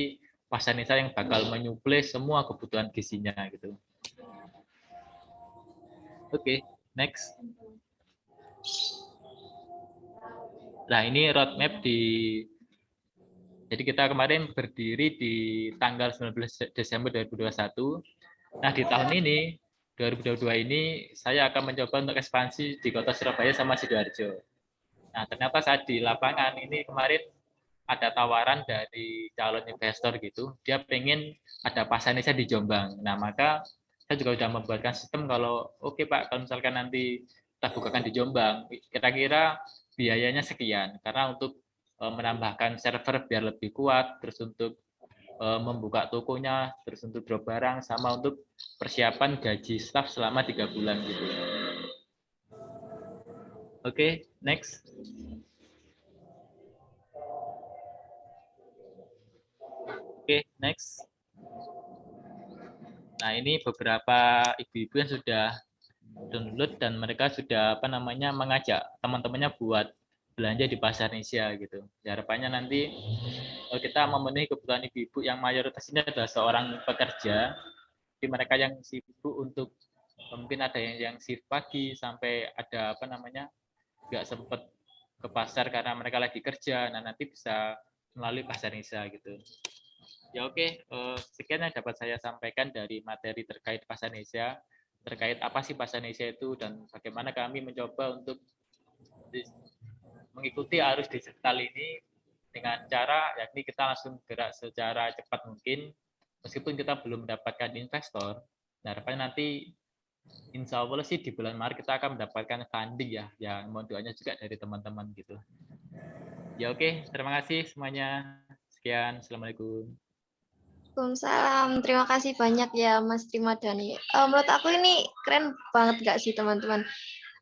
Pasarnesa yang bakal menyuplai semua kebutuhan gizinya gitu. Oke, next. Nah, ini roadmap jadi kita kemarin berdiri di tanggal 19 Desember 2021. Nah, di tahun ini, 2022 ini, saya akan mencoba untuk ekspansi di kota Surabaya sama Sidoarjo. Nah, ternyata saat di lapangan ini kemarin ada tawaran dari calon investor gitu. Dia pengen ada Pasarnesa di Jombang. Nah, maka saya juga sudah membuatkan sistem kalau, oke Pak, kalau misalkan nanti kita bukakan di Jombang, kira-kira biayanya sekian. Karena untuk menambahkan server biar lebih kuat, terus untuk membuka tokonya, terus untuk drop barang, sama untuk persiapan gaji staff selama 3 bulan gitu. Oke, next. Oke, next. Nah, ini beberapa ibu-ibu yang sudah download dan mereka sudah mengajak teman-temannya buat belanja di Pasarnesa gitu. Harapannya nanti kita memenuhi kebutuhan ibu-ibu yang mayoritas ini adalah seorang pekerja. Jadi mereka yang sibuk untuk mungkin ada yang shift pagi sampai ada nggak sempat ke pasar karena mereka lagi kerja. Nah, nanti bisa melalui Pasarnesa gitu. Ya oke, sekian yang dapat saya sampaikan dari materi terkait Pasarnesa, terkait apa sih Pasarnesa itu dan bagaimana kami mencoba untuk mengikuti arus digital ini dengan cara yakni kita langsung gerak secara cepat mungkin meskipun kita belum mendapatkan investor. Nah, harapannya nanti insya Allah sih di bulan Maret kita akan mendapatkan funding ya, yang mohon doanya juga dari teman-teman gitu. Ya oke, terima kasih semuanya. Sekian, assalamualaikum. Waalaikumsalam. Terima kasih banyak ya Mas Trimadani. Menurut aku ini keren banget gak sih teman-teman?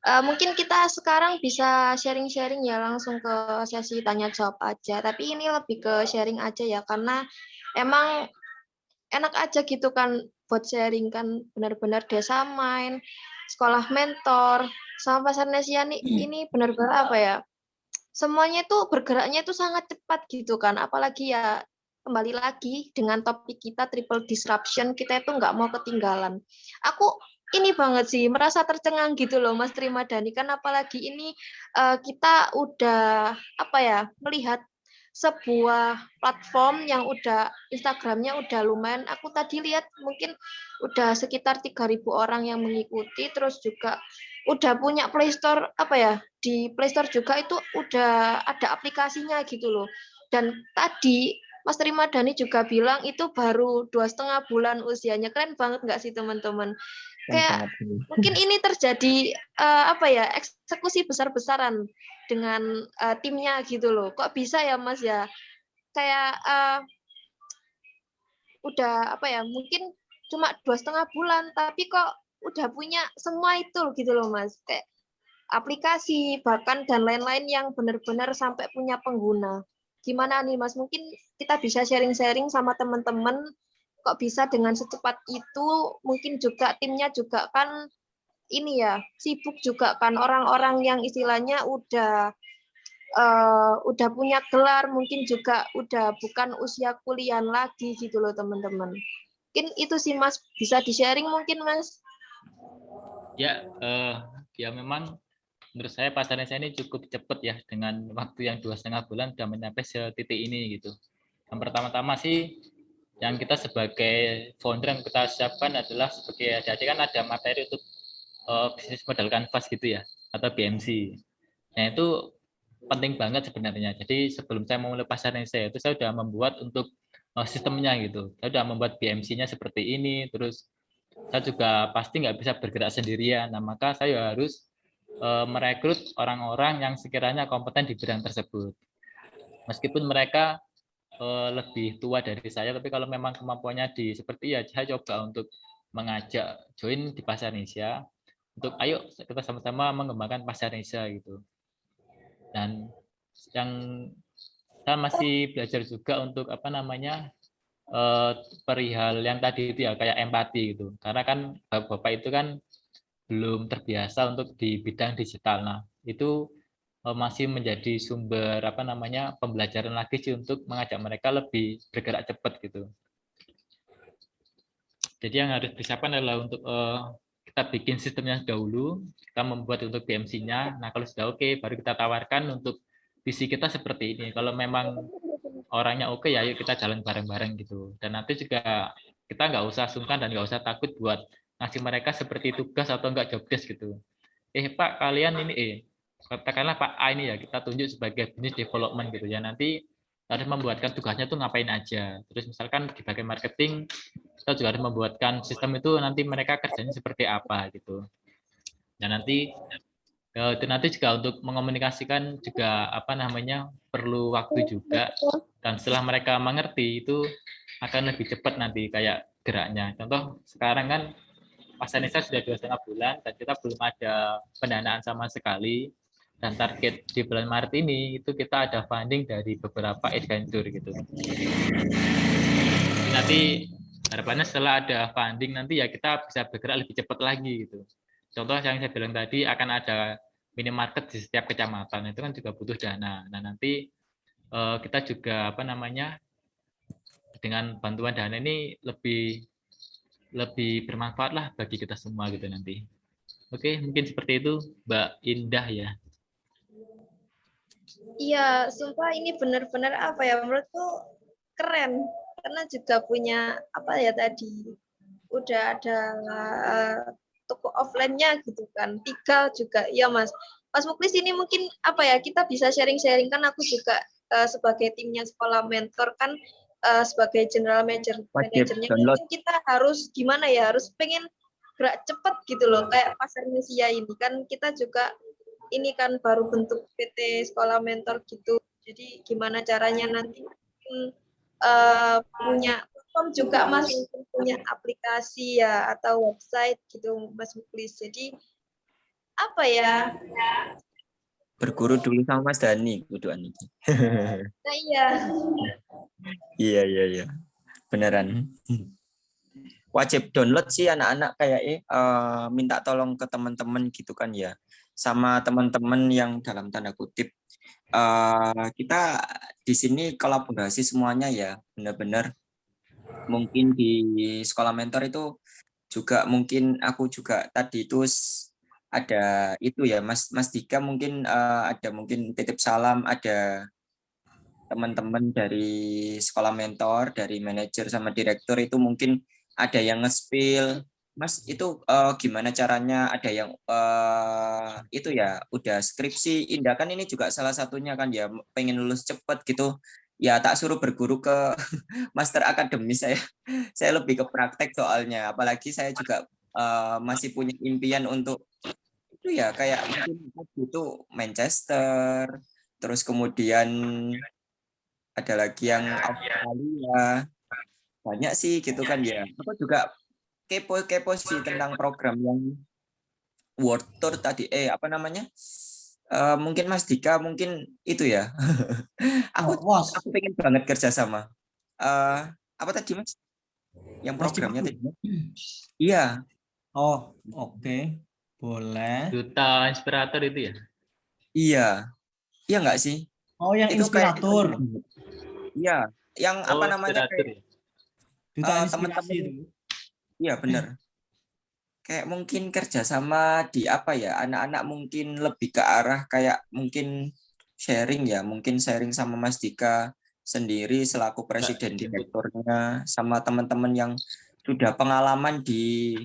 Mungkin kita sekarang bisa sharing-sharing ya, langsung ke sesi tanya jawab aja. Tapi ini lebih ke sharing aja ya, karena emang enak aja gitu kan buat sharing kan, benar-benar desa main, sekolah mentor, sama Pasar Nesia ini benar-benar apa ya? Semuanya tuh bergeraknya itu sangat cepat gitu kan, apalagi ya kembali lagi dengan topik kita triple disruption, kita itu nggak mau ketinggalan. Aku ini banget sih merasa tercengang gitu loh Mas Trimadani, kan apalagi ini kita udah apa ya, melihat sebuah platform yang udah Instagramnya udah lumayan, aku tadi lihat mungkin udah sekitar 3.000 orang yang mengikuti, terus juga udah punya Play Store apa ya, di Play Store juga itu udah ada aplikasinya gitu loh. Dan tadi Mas Trimadani juga bilang itu baru 2,5 bulan usianya. Keren banget nggak sih teman-teman? Kayak mungkin ini terjadi apa ya, eksekusi besar-besaran dengan timnya gitu loh. Kok bisa ya Mas ya? Kayak udah apa ya, mungkin cuma 2,5 bulan tapi kok udah punya semua itu gitu loh Mas. Kayak aplikasi bahkan dan lain-lain yang benar-benar sampai punya pengguna. Gimana nih Mas? Mungkin kita bisa sharing-sharing sama teman-teman kok bisa dengan secepat itu. Mungkin juga timnya juga kan ini ya, sibuk juga kan, orang-orang yang istilahnya udah punya gelar, mungkin juga udah bukan usia kuliah lagi gitu loh teman-teman. Mungkin itu sih Mas, bisa di-sharing mungkin Mas. Ya, ya memang menurut saya Pasar Nesia ini cukup cepat ya, dengan waktu yang 2,5 bulan sudah mencapai titik ini gitu. Yang pertama-tama sih yang kita sebagai founder yang kita siapkan adalah sebagai jadi kan ada materi untuk bisnis modal kanvas gitu ya, atau BMC. Nah itu penting banget sebenarnya. Jadi sebelum saya memulai Pasar Nesia itu saya sudah membuat untuk sistemnya gitu. Saya sudah membuat BMC-nya seperti ini, terus saya juga pasti nggak bisa bergerak sendirian. Nah maka saya harus merekrut orang-orang yang sekiranya kompeten di bidang tersebut. Meskipun mereka lebih tua dari saya, tapi kalau memang kemampuannya seperti ya, saya coba untuk mengajak join di Pasar Nesia untuk ayo kita sama-sama mengembangkan Pasar Nesia gitu. Dan yang saya masih belajar juga untuk apa namanya perihal yang tadi itu ya, kayak empati gitu. Karena kan Bapak itu kan belum terbiasa untuk di bidang digital. Nah, itu masih menjadi sumber apa namanya pembelajaran lagi sih untuk mengajak mereka lebih bergerak cepat gitu. Jadi yang harus disiapkan adalah untuk kita bikin sistemnya dahulu, kita membuat untuk BMC-nya. Nah, kalau sudah oke, baru kita tawarkan untuk visi kita seperti ini. Kalau memang orangnya oke, ya yuk kita jalan bareng-bareng gitu. Dan nanti juga kita nggak usah sungkan dan nggak usah takut buat ngasih mereka seperti tugas atau enggak job desk gitu. Pak kalian ini katakanlah Pak A ini ya kita tunjuk sebagai business development gitu ya, nanti harus membuatkan tugasnya tuh ngapain aja. Terus misalkan di bagian marketing kita juga harus membuatkan sistem itu nanti mereka kerjanya seperti apa gitu. Dan nanti itu nanti juga untuk mengomunikasikan juga apa namanya perlu waktu juga, dan setelah mereka mengerti itu akan lebih cepat nanti kayak geraknya. Contoh sekarang kan Pasar Nesia sudah 2,5 bulan dan kita belum ada pendanaan sama sekali, dan target di bulan Maret ini itu kita ada funding dari beberapa adventure gitu. Nanti harapannya setelah ada funding nanti ya kita bisa bergerak lebih cepat lagi gitu. Contoh yang saya bilang tadi akan ada minimarket di setiap kecamatan, itu kan juga butuh dana. Nah nanti kita juga apa namanya dengan bantuan dana ini lebih bermanfaat lah bagi kita semua gitu nanti. Oke, mungkin seperti itu Mbak Indah ya. Iya, sumpah ini benar-benar apa ya, menurutku keren. Karena juga punya apa ya tadi, udah ada toko offline-nya gitu kan. 3 juga, iya Mas. Mas Muklis ini mungkin apa ya, kita bisa sharing-sharing kan, aku juga sebagai timnya sekolah mentor kan, sebagai general manajernya mungkin kita harus gimana ya, harus pengen gerak cepat gitu loh, kayak Pasar Nesia ini kan kita juga ini kan baru bentuk PT sekolah mentor gitu. Jadi gimana caranya nanti punya platform juga Mas, punya aplikasi ya atau website gitu Mas Muklis. Jadi apa apa ya? Berguru dulu sama Mas Dani, kudu Ani. Nah, iya. Iya. Beneran. Wajib download sih anak-anak kayak minta tolong ke teman-teman gitu kan ya. Sama teman-teman yang dalam tanda kutip kita di sini kolaborasi semuanya ya, benar-benar. Mungkin di sekolah mentor itu juga mungkin aku juga tadi itu ada itu ya Mas Dika mungkin ada mungkin titip salam, ada teman-teman dari sekolah mentor, dari manajer sama direktur itu mungkin ada yang nge-spill, Mas itu gimana caranya, ada yang itu ya udah skripsi, Indah kan ini juga salah satunya kan ya pengen lulus cepet gitu, ya tak suruh berguru ke master akademis saya lebih ke praktek soalnya, apalagi saya juga masih punya impian untuk itu ya kayak mungkin itu Manchester, terus kemudian ada lagi yang Australia, banyak sih gitu kan ya. Aku juga kepo sih tentang program yang World Tour tadi, apa namanya? Mungkin Mas Dika mungkin itu ya. aku pengen banget kerja sama. Apa tadi Mas? Yang programnya tadi? Iya. Oh, oke. Boleh. Duta inspirator itu ya? Iya. Iya nggak sih? Oh, yang Itu kayak inspirator. iya, yang apa namanya inspirator kayak ya? Duta inspirasi teman-teman. itu. Iya benar. Kayak mungkin kerjasama di apa ya, anak-anak mungkin lebih ke arah kayak mungkin sharing ya, mungkin sharing sama Mas Dika sendiri selaku presiden direkturnya, sama teman-teman yang sudah pengalaman di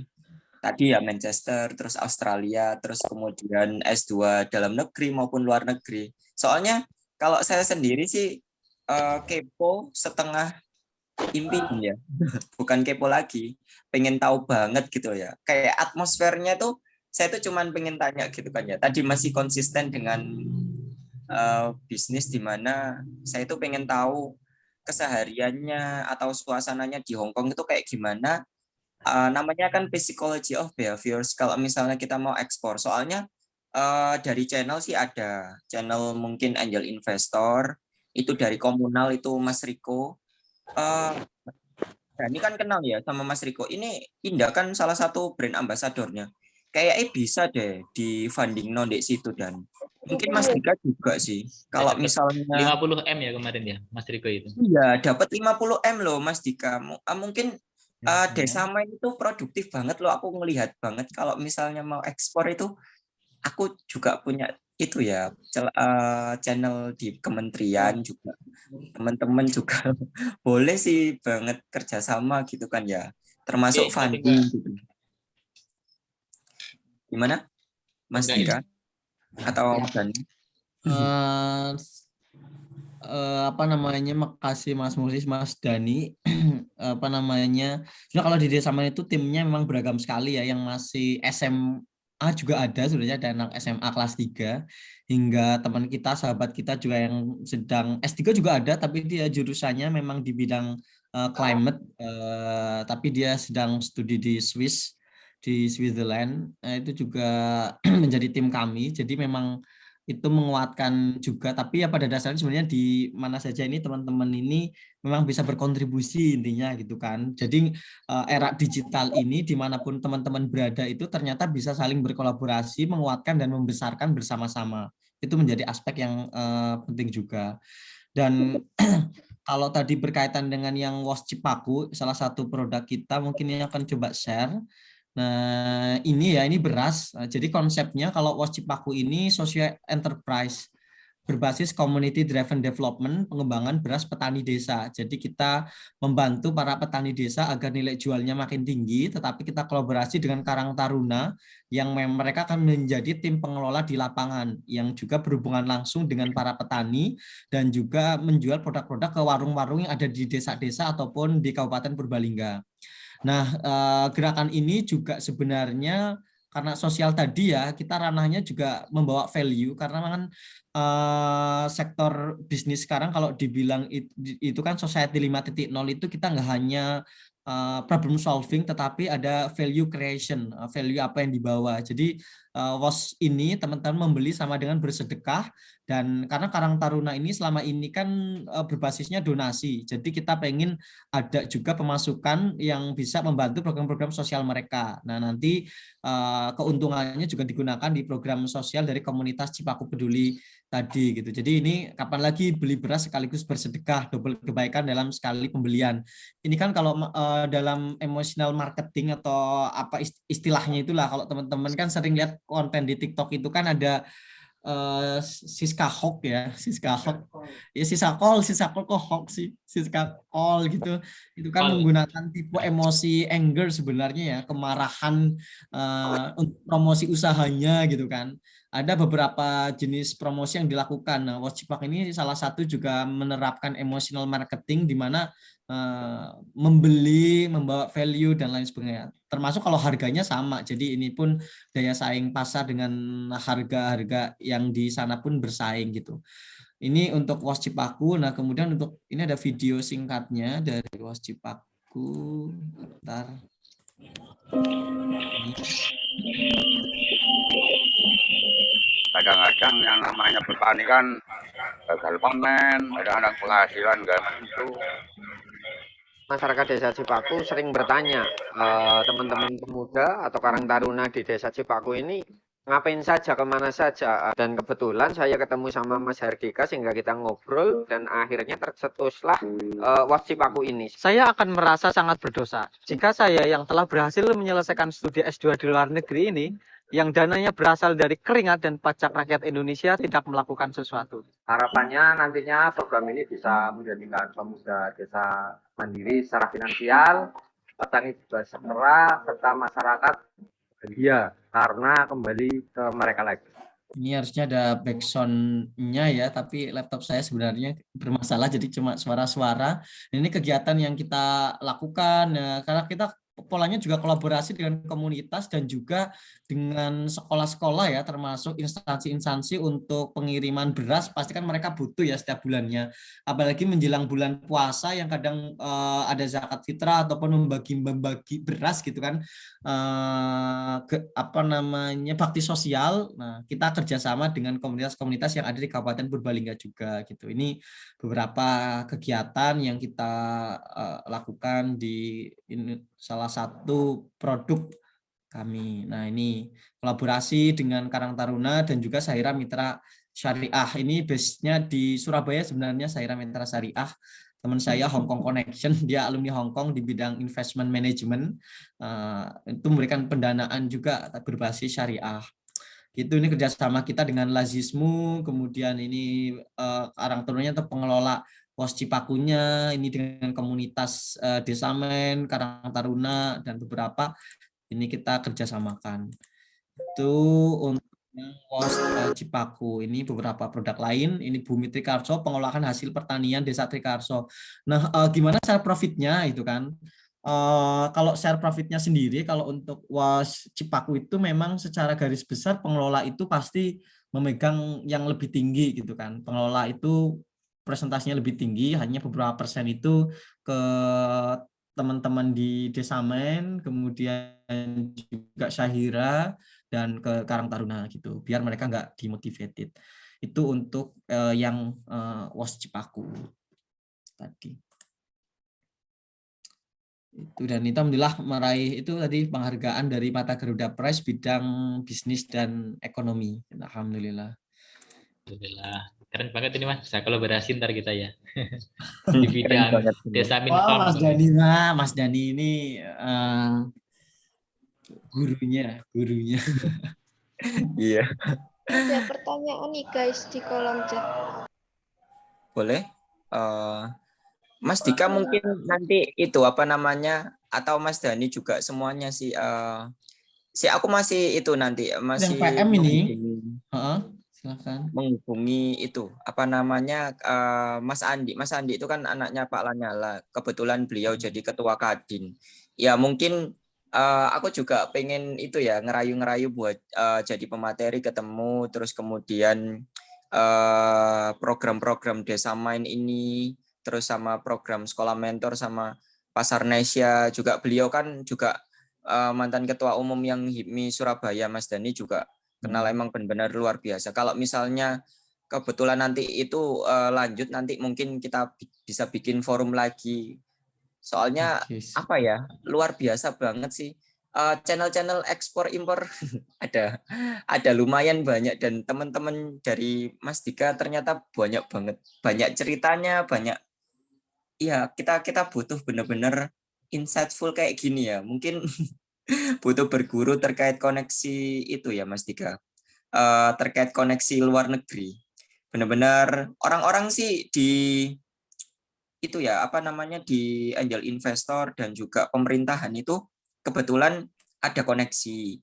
tadi ya Manchester, terus Australia, terus kemudian S2 dalam negeri maupun luar negeri. Soalnya kalau saya sendiri sih kepo setengah impian ya, bukan kepo lagi, pengen tahu banget gitu ya. Kayak atmosfernya tuh, saya tuh cuman pengen tanya gitu kan ya. Tadi masih konsisten dengan bisnis di mana saya tuh pengen tahu kesehariannya atau suasananya di Hong Kong itu kayak gimana. Namanya kan psychology of behaviors kalau misalnya kita mau ekspor. Soalnya dari channel sih ada channel mungkin angel investor, itu dari komunal itu Mas Riko. Ini kan kenal ya sama Mas Riko. Ini Indah kan salah satu brand ambasadornya. Kayaknya bisa deh di funding di situ dan mungkin Mas Dika juga sih. Kalau misalnya 50M ya kemarin ya Mas Riko itu. iya dapat 50M loh Mas Dika. Mungkin Desa Main itu produktif banget loh. Aku ngelihat banget kalau misalnya mau ekspor itu aku juga punya itu ya channel di kementerian juga, teman-teman juga boleh sih banget kerjasama gitu kan ya, termasuk funding gitu. Gimana Mas Dika atau Dani? Apa namanya, makasih Mas Musis, Mas Dani. Apa namanya, sebenarnya kalau di Desa Main itu timnya memang beragam sekali ya, yang masih SMA juga ada, sebenarnya ada anak SMA kelas 3 hingga teman kita, sahabat kita juga yang sedang S3 juga ada, tapi dia jurusannya memang di bidang climate, tapi dia sedang studi di Switzerland. Itu juga menjadi tim kami, jadi memang itu menguatkan juga, tapi ya pada dasarnya sebenarnya di mana saja ini teman-teman ini memang bisa berkontribusi intinya gitu kan. Jadi era digital ini dimanapun teman-teman berada itu ternyata bisa saling berkolaborasi, menguatkan dan membesarkan bersama-sama. Itu menjadi aspek yang penting juga. Dan kalau tadi berkaitan dengan yang WOS Cipaku, salah satu produk kita mungkin ini akan coba share. Nah, ini beras. Jadi konsepnya kalau WOS Cipaku ini social enterprise berbasis community driven development, pengembangan beras petani desa. Jadi kita membantu para petani desa agar nilai jualnya makin tinggi, tetapi kita kolaborasi dengan Karang Taruna yang mereka akan menjadi tim pengelola di lapangan yang juga berhubungan langsung dengan para petani dan juga menjual produk-produk ke warung-warung yang ada di desa-desa ataupun di Kabupaten Purbalingga. Nah, gerakan ini juga sebenarnya karena sosial tadi ya, kita ranahnya juga membawa value karena kan sektor bisnis sekarang kalau dibilang itu kan society 5.0 itu kita nggak hanya problem solving, tetapi ada value creation, value apa yang dibawa. Jadi WOS ini teman-teman membeli sama dengan bersedekah, dan karena Karang Taruna ini selama ini kan berbasisnya donasi, jadi kita pengen ada juga pemasukan yang bisa membantu program-program sosial mereka. Nah, nanti keuntungannya juga digunakan di program sosial dari komunitas Cipaku Peduli tadi gitu. Jadi ini kapan lagi beli beras sekaligus bersedekah, double kebaikan dalam sekali pembelian. Ini kan kalau dalam emotional marketing atau apa istilahnya itulah, kalau teman-teman kan sering lihat konten di TikTok itu kan ada Siska Hawk ya, Siska Hawk ya, Siska Call kok Hawk sih, Siska Call gitu. Itu kan menggunakan tipe emosi anger sebenarnya ya, kemarahan untuk promosi usahanya gitu kan. Ada beberapa jenis promosi yang dilakukan. Nah, WOS Cipak ini salah satu juga menerapkan emotional marketing, di mana membeli, membawa value dan lain sebagainya. Termasuk kalau harganya sama. Jadi ini pun daya saing pasar dengan harga-harga yang di sana pun bersaing gitu. Ini untuk WOS Cipaku. Nah, kemudian untuk ini ada video singkatnya dari WOS Cipaku. Bentar. Kadang-kadang yang namanya petani kan gagal panen, kadang-kadang penghasilan nggak itu. Masyarakat Desa Cipaku sering bertanya, teman-teman pemuda atau Karang Taruna di Desa Cipaku ini ngapain saja, kemana saja. Dan kebetulan saya ketemu sama Mas Hardika sehingga kita ngobrol dan akhirnya tercetuslah WOS Cipaku ini. Saya akan merasa sangat berdosa jika saya yang telah berhasil menyelesaikan studi S2 di luar negeri ini, yang dananya berasal dari keringat dan pajak rakyat Indonesia, tidak melakukan sesuatu. Harapannya nantinya program ini bisa menjadikan pemuda desa mandiri secara finansial, petani juga sejahtera, serta masyarakat bahagia karena kembali ke mereka lagi. Ini harusnya ada backsound-nya ya, tapi laptop saya sebenarnya bermasalah, jadi cuma suara-suara. Ini kegiatan yang kita lakukan, karena kita polanya juga kolaborasi dengan komunitas dan juga dengan sekolah-sekolah ya, termasuk instansi-instansi untuk pengiriman beras. Pasti kan mereka butuh ya setiap bulannya, apalagi menjelang bulan puasa yang kadang ada zakat fitrah ataupun membagi beras gitu kan, bakti sosial. Nah, kita kerjasama dengan komunitas-komunitas yang ada di Kabupaten Purbalingga juga gitu. Ini beberapa kegiatan yang kita lakukan di salah satu produk kami. Nah, ini kolaborasi dengan Karang Taruna dan juga Sahira Mitra Syariah. Ini base-nya di Surabaya sebenarnya, Sahira Mitra Syariah. Teman saya Hong Kong Connection, dia alumni Hong Kong di bidang investment management. Itu memberikan pendanaan juga berbasis syariah. Gitu, ini kerjasama kita dengan Lazismu, kemudian ini Karang Tarunanya atau pengelola WOS Cipakunya, ini dengan komunitas Desamen, Karang Taruna, dan beberapa ini kita kerjasamakan. Itu untuk WOS Cipaku. Ini beberapa produk lain. Ini Bumi Trikarso, pengolahan hasil pertanian Desa Trikarso. Nah, gimana share profitnya itu kan? Kalau share profitnya sendiri, kalau untuk WOS Cipaku itu memang secara garis besar pengelola itu pasti memegang yang lebih tinggi gitu kan. Pengelola itu presentasinya lebih tinggi, hanya beberapa persen itu ke teman-teman di Desamen, kemudian juga Syahira, dan ke Karang Taruna gitu, biar mereka nggak dimotivated. Itu untuk yang WOS Cipaku tadi. Itu, dan itu alhamdulillah meraih itu tadi penghargaan dari Mata Garuda Prize bidang bisnis dan ekonomi. Alhamdulillah. Alhamdulillah. Keren banget ini Mas, bisa kolaborasi ntar kita ya. Di bidang desa Wah, Mas Dani ini gurunya. Iya. Ada pertanyaan nih guys di kolom chat. Boleh? Mas Dika mungkin nanti itu apa namanya, atau Mas Dani juga semuanya sih. Aku masih itu nanti masih yang PM ini. Silakan. Menghubungi itu apa namanya Mas Andi itu kan anaknya Pak Lanyala, kebetulan beliau jadi ketua Kadin ya. Mungkin aku juga pengen itu ya, ngerayu buat jadi pemateri, ketemu, terus kemudian program-program Desa Main ini, terus sama program sekolah mentor sama Pasar Nesia juga. Beliau kan juga mantan ketua umum yang HIPMI Surabaya, Mas Dani juga Kenal emang benar-benar luar biasa. Kalau misalnya kebetulan nanti itu lanjut, nanti mungkin kita bisa bikin forum lagi. Soalnya Oke. apa ya, luar biasa banget sih. Channel-channel ekspor impor ada lumayan banyak, dan teman-teman dari Mas Dika ternyata banyak banget, banyak ceritanya, banyak. Iya, kita butuh benar-benar insightful kayak gini ya. Mungkin butuh berguru terkait koneksi itu ya Mas Dika. Terkait koneksi luar negeri. Benar-benar orang-orang sih di itu ya, apa namanya, di angel investor dan juga pemerintahan itu kebetulan ada koneksi.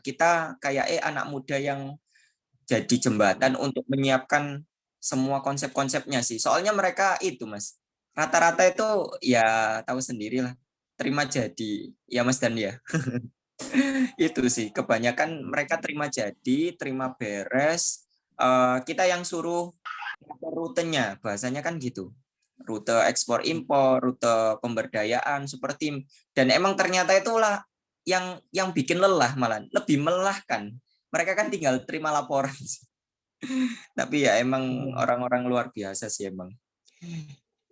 Kita kayak anak muda yang jadi jembatan untuk menyiapkan semua konsep-konsepnya sih. Soalnya mereka itu Mas, rata-rata itu ya tahu sendirilah, terima jadi ya Mas Dan ya. Itu sih kebanyakan mereka terima jadi, terima beres. Kita yang suruh rutenya, bahasanya kan gitu. Rute ekspor impor, rute pemberdayaan seperti, dan emang ternyata itulah yang bikin lelah, malah lebih melelahkan. Mereka kan tinggal terima laporan. Tapi ya emang orang-orang luar biasa sih emang.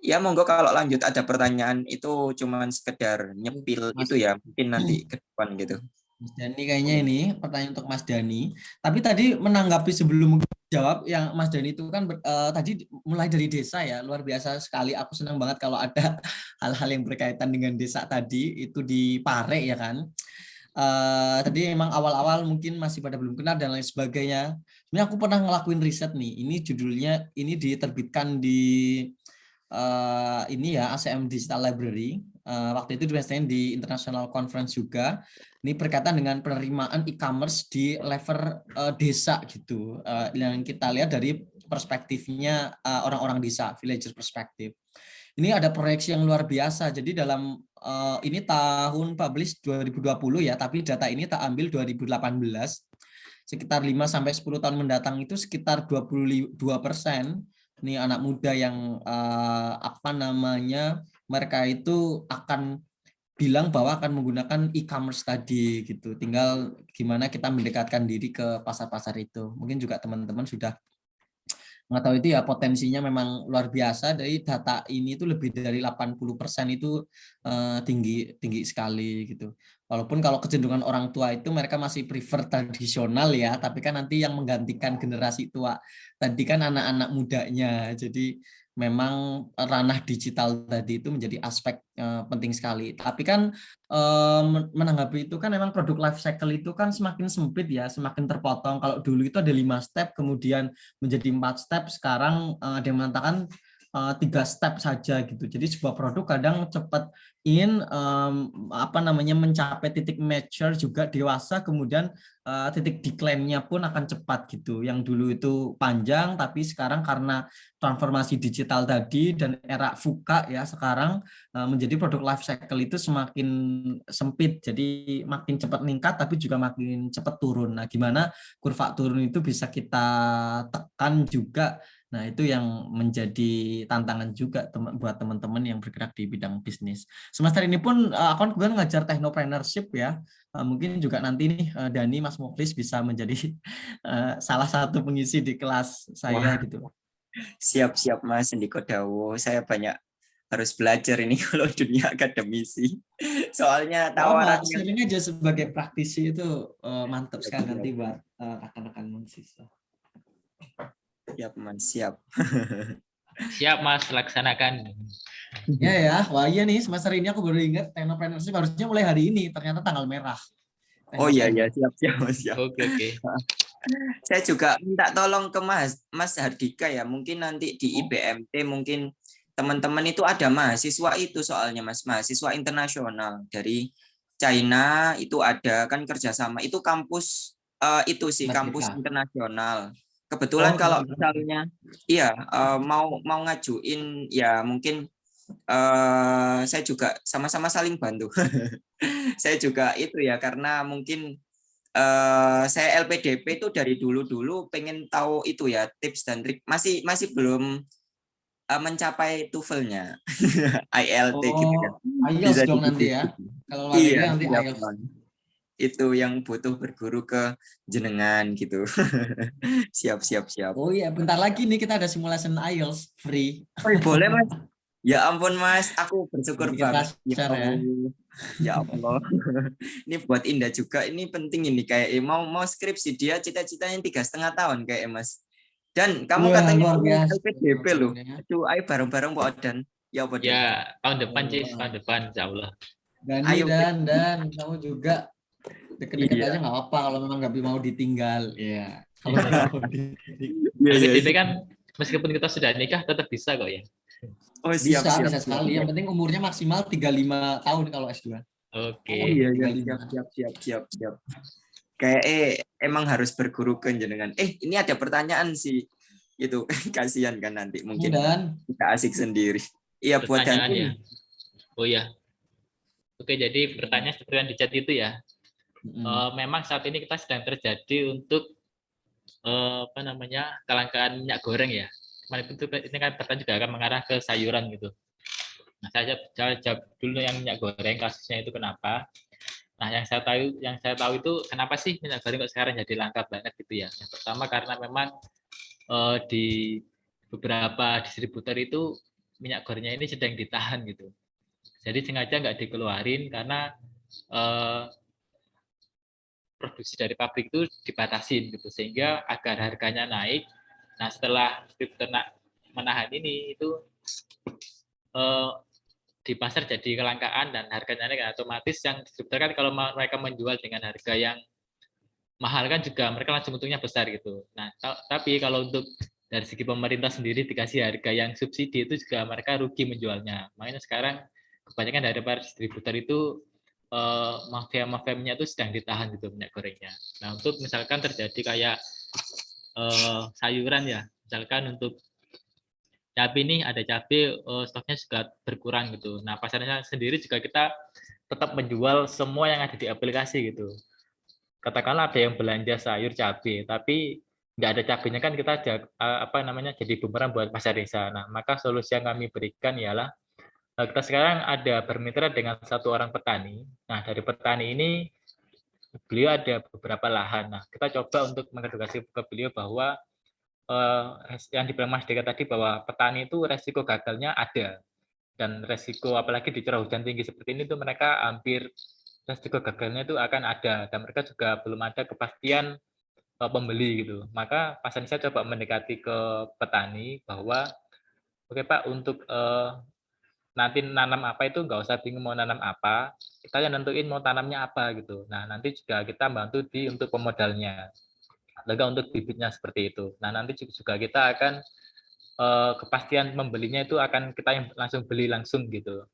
Ya monggo kalau lanjut ada pertanyaan, itu cuman sekedar nyepil itu ya, mungkin nanti ke depan gitu. Mas Dani kayaknya ini pertanyaan untuk Mas Dani. Tapi tadi menanggapi sebelum jawab yang Mas Dani itu kan tadi mulai dari desa ya, luar biasa sekali. Aku senang banget kalau ada hal-hal yang berkaitan dengan desa tadi itu di Pare ya kan. Tadi memang awal-awal mungkin masih pada belum kenal dan lain sebagainya. Sebenarnya aku pernah ngelakuin riset nih. Ini judulnya ini diterbitkan di ini ya ACM Digital Library. Waktu itu di International Conference juga. Ini berkaitan dengan penerimaan e-commerce di level desa gitu. Yang kita lihat dari perspektifnya orang-orang desa, villager perspektif. Ini ada proyeksi yang luar biasa. Jadi dalam ini tahun publish 2020 ya, tapi data ini tak ambil 2018. Sekitar 5-10 tahun mendatang itu sekitar 22%. Ini anak muda yang apa namanya, mereka itu akan bilang bahwa akan menggunakan e-commerce tadi gitu.Tinggal gimana kita mendekatkan diri ke pasar-pasar itu. Mungkin juga teman-teman sudah mengetahui itu ya, potensinya memang luar biasa. Dari data ini itu lebih dari 80% itu tinggi sekali gitu. Walaupun kalau kecenderungan orang tua itu mereka masih prefer tradisional ya, tapi kan nanti yang menggantikan generasi tua tadi kan anak-anak mudanya. Jadi memang ranah digital tadi itu menjadi aspek penting sekali. Tapi kan menanggapi itu kan memang produk life cycle itu kan semakin sempit ya, semakin terpotong. Kalau dulu itu ada 5 step, kemudian menjadi 4 step, sekarang ada yang mengatakan 3 step saja gitu. Jadi sebuah produk kadang cepat apa namanya, mencapai titik mature juga dewasa, kemudian titik decline-nya pun akan cepat gitu. Yang dulu itu panjang, tapi sekarang karena transformasi digital tadi dan era VUCA ya, sekarang menjadi produk life cycle itu semakin sempit. Jadi makin cepat meningkat tapi juga makin cepat turun. Nah, gimana kurva turun itu bisa kita tekan juga. Nah, itu yang menjadi tantangan juga buat teman-teman yang bergerak di bidang bisnis. Semester ini pun aku kebetulan ngajar technopreneurship ya. Mungkin juga nanti nih Dani, Mas Muflis bisa menjadi salah satu pengisi di kelas saya. Wah, gitu. Siap-siap Mas Ndiko Dawo. Saya banyak harus belajar ini kalau dunia akademisi. Soalnya tawaran sharing aja sebagai praktisi itu mantap sekali nanti buat rekan-rekan mahasiswa. Siap Mas, siap. Siap Mas, laksanakan. Ya, wah iya nih, semester ini aku baru ingat technopreneurship harusnya mulai hari ini, ternyata tanggal merah. Oh iya, siap. Oke. Saya juga minta tolong ke Mas Hardika ya, mungkin nanti di IBMT mungkin teman-teman itu ada mahasiswa itu, soalnya Mas, mahasiswa internasional dari China itu ada kan kerjasama, itu kampus itu sih kampus internasional. Kebetulan kalau misalnya iya mau ngajuin ya, mungkin saya juga sama-sama saling bantu. Saya juga itu ya, karena mungkin saya LPDP itu dari dulu pengen tahu itu ya, tips dan trik, masih belum mencapai TOEFL-nya. IELTS gitu kan. IELTS dong nanti ya. Kalau luar negeri nanti IELTS. itu yang butuh berguru ke jenengan gitu. Siap. Oh iya, bentar lagi nih kita ada simulation IELTS free. Oh, boleh Mas. Ya ampun Mas, aku bersyukur Nanti kita banget. Ya share ya. Allah. Ya Allah. Ini buat Indah juga, ini penting ini kayak mau skripsi dia cita-citanya 3,5 tahun kayak Mas. Dan kamu Wah, katanya luar mau biasa LPDP loh. teman-teman ya. Aduh, ayo bareng-bareng Pak Odan. Ya Pak Odan. Ya, tahun depan, Oh, Cis. Tahun depan, insya Allah. Dani Ayo. dan kamu juga deket-deket Iya. aja nggak apa-apa kalau memang nggak mau ditinggal. Ya, kalau nggak mau ditinggal. Iya, iya. LPDP kan meskipun kita sudah nikah tetap bisa kok ya. Oh, siap. Bisa sekali. Yang penting umurnya maksimal 35 tahun kalau S2. Oke. Oh iya, 35. siap. Kayak emang harus berguru ke jenengan. Ini ada pertanyaan sih. Itu kasihan kan nanti mungkin Dan kita asik sendiri. Iya buat Pertanyaan Dani. ya. Oh ya. Oke, jadi pertanyaan seperti yang di chat itu ya. Memang saat ini kita sedang terjadi untuk kelangkaan minyak goreng ya. Kemarin itu ini kan pertanyaan juga akan mengarah ke sayuran gitu. Nah, saya jawab dulu yang minyak goreng kasusnya itu kenapa. Nah, yang saya tahu itu kenapa sih minyak goreng kok sekarang jadi langka banget gitu ya. Yang pertama karena memang di beberapa distributor itu minyak gorengnya ini sedang ditahan gitu. Jadi sengaja nggak dikeluarin karena produksi dari pabrik itu dibatasin gitu sehingga agar harganya naik. Nah, setelah distributor menahan ini itu di pasar jadi kelangkaan dan harganya naik, otomatis yang distributor kan kalau mereka menjual dengan harga yang mahal kan juga mereka langsung untungnya besar gitu. Nah, tapi kalau untuk dari segi pemerintah sendiri dikasih harga yang subsidi itu juga mereka rugi menjualnya. Makanya sekarang kebanyakan dari para distributor itu mafia-mafianya itu sedang ditahan gitu minyak gorengnya. Nah, untuk misalkan terjadi kayak sayuran ya, misalkan untuk cabai nih ada cabai stoknya juga berkurang gitu. Nah, pasarnya sendiri juga kita tetap menjual semua yang ada di aplikasi gitu. Katakanlah ada yang belanja sayur cabai, tapi nggak ada cabainya kan kita jadi bumerang buat pasar desa. Nah, maka solusi yang kami berikan ialah kita sekarang ada bermitra dengan satu orang petani. Nah, dari petani ini beliau ada beberapa lahan. Nah, kita coba untuk mengedukasi ke beliau bahwa yang dibilang Mas Deka tadi bahwa petani itu resiko gagalnya ada. Dan resiko apalagi di curah hujan tinggi seperti ini tuh mereka hampir resiko gagalnya itu akan ada. Dan mereka juga belum ada kepastian pembeli gitu. Maka pas saya coba mendekati ke petani bahwa oke Pak, untuk nanti nanam apa itu nggak usah bingung mau nanam apa, kita yang nentuin mau tanamnya apa gitu. Nah, nanti juga kita bantu untuk pemodalnya, atau untuk bibitnya seperti itu. Nah, nanti juga kita akan kepastian membelinya itu akan kita yang langsung beli langsung gitu.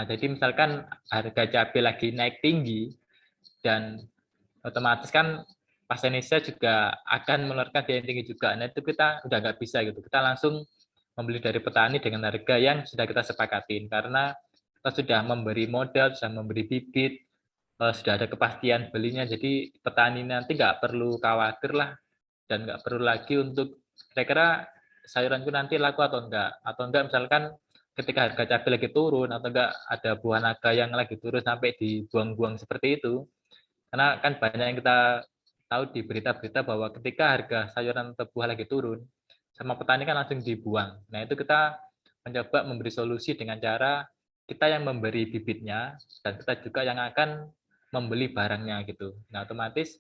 Nah, jadi misalkan harga cabai lagi naik tinggi dan otomatis kan pasar Indonesia juga akan mengeluarkan biaya yang tinggi juga. Nah, itu kita udah nggak bisa gitu. Kita langsung membeli dari petani dengan harga yang sudah kita sepakatin karena kita sudah memberi modal, sudah memberi bibit, sudah ada kepastian belinya. Jadi petani nanti nggak perlu khawatir lah dan nggak perlu lagi untuk kira-kira sayuranku nanti laku atau enggak misalkan ketika harga cabai lagi turun atau enggak ada buah naga yang lagi turun sampai dibuang-buang seperti itu. Karena kan banyak yang kita tahu di berita-berita bahwa ketika harga sayuran atau buah lagi turun, sama petani kan langsung dibuang. Nah, itu kita mencoba memberi solusi dengan cara kita yang memberi bibitnya dan kita juga yang akan membeli barangnya gitu. Nah, otomatis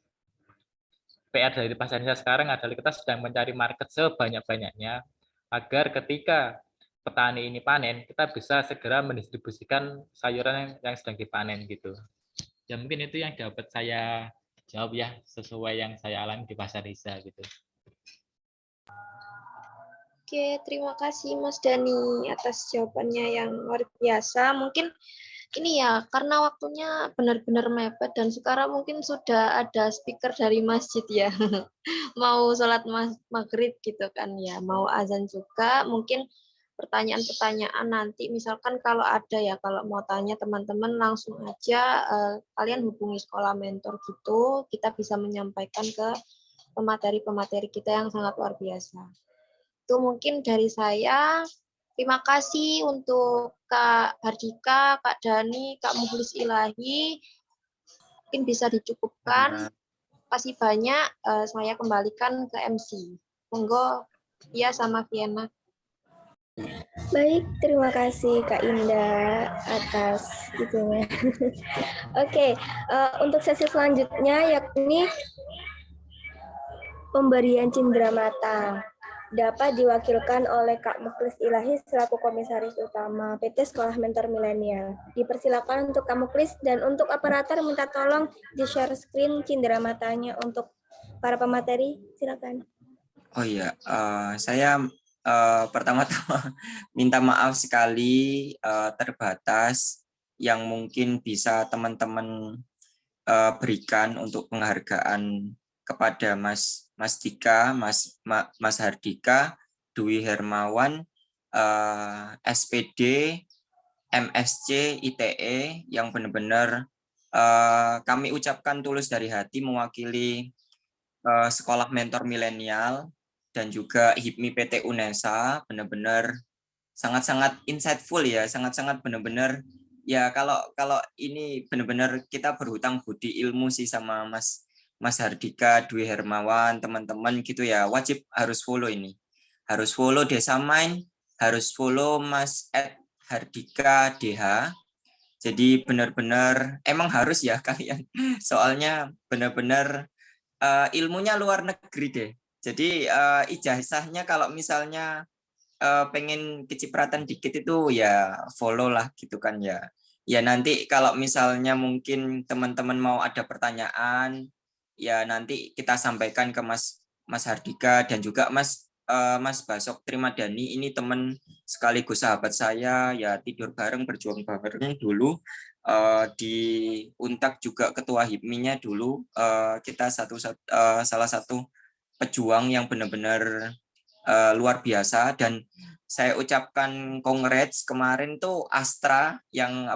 PR dari pasarnya sekarang adalah kita sedang mencari market sebanyak-banyaknya agar ketika petani ini panen, kita bisa segera mendistribusikan sayuran yang sedang dipanen gitu. Ya mungkin itu yang dapat saya jawab ya, sesuai yang saya alami di pasar desa gitu. Oke, terima kasih Mas Dani atas jawabannya yang luar biasa. Mungkin ini ya, karena waktunya benar-benar mepet dan sekarang mungkin sudah ada speaker dari masjid ya. Mau sholat maghrib gitu kan ya, mau azan juga. Mungkin pertanyaan-pertanyaan nanti, misalkan kalau ada ya, kalau mau tanya teman-teman langsung aja, kalian hubungi sekolah mentor gitu, kita bisa menyampaikan ke pemateri-pemateri kita yang sangat luar biasa. Itu mungkin dari saya. Terima kasih untuk Kak Hardika, Kak Dani, Kak Mukhlis Ilahi. mungkin bisa dicukupkan. Kasih banyak, saya kembalikan ke MC. Monggo, ya sama Kiana. Baik, terima kasih Kak Indah atas itunya. Oke, untuk sesi selanjutnya yakni pemberian cindramata dapat diwakilkan oleh Kak Muklis Ilahi selaku Komisaris Utama PT Sekolah Mentor Milenial. Dipersilakan untuk Kak Muklis dan untuk operator minta tolong di-share screen cindramatanya untuk para pemateri. Silakan. Oh iya, saya pertama-tama minta maaf sekali terbatas yang mungkin bisa teman-teman berikan untuk penghargaan kepada Mas Dika, Mas Hardika, Dwi Hermawan, SPD, MSC, ITE yang benar-benar kami ucapkan tulus dari hati mewakili Sekolah Mentor Milenial dan juga HIPMI PT UNESA, benar-benar sangat-sangat insightful ya, sangat-sangat benar-benar ya kalau ini benar-benar kita berhutang budi ilmu sih sama Mas Hardika, Dwi Hermawan, teman-teman gitu ya, wajib harus follow ini. Harus follow Desa Main, harus follow Mas Hardika DH. Jadi benar-benar emang harus ya kalian. Soalnya benar-benar ilmunya luar negeri deh. Jadi ijazahnya kalau misalnya pengen kecipratan dikit itu ya follow lah gitu kan ya. Ya nanti kalau misalnya mungkin teman-teman mau ada pertanyaan, ya nanti kita sampaikan ke Mas Hardika dan juga Mas Basok Trimadani, ini teman sekaligus sahabat saya, ya tidur bareng, berjuang bareng dulu. Di Untak juga ketua HIPMI-nya dulu, kita salah satu pejuang yang benar-benar luar biasa, dan saya ucapkan congrats kemarin tuh Astra yang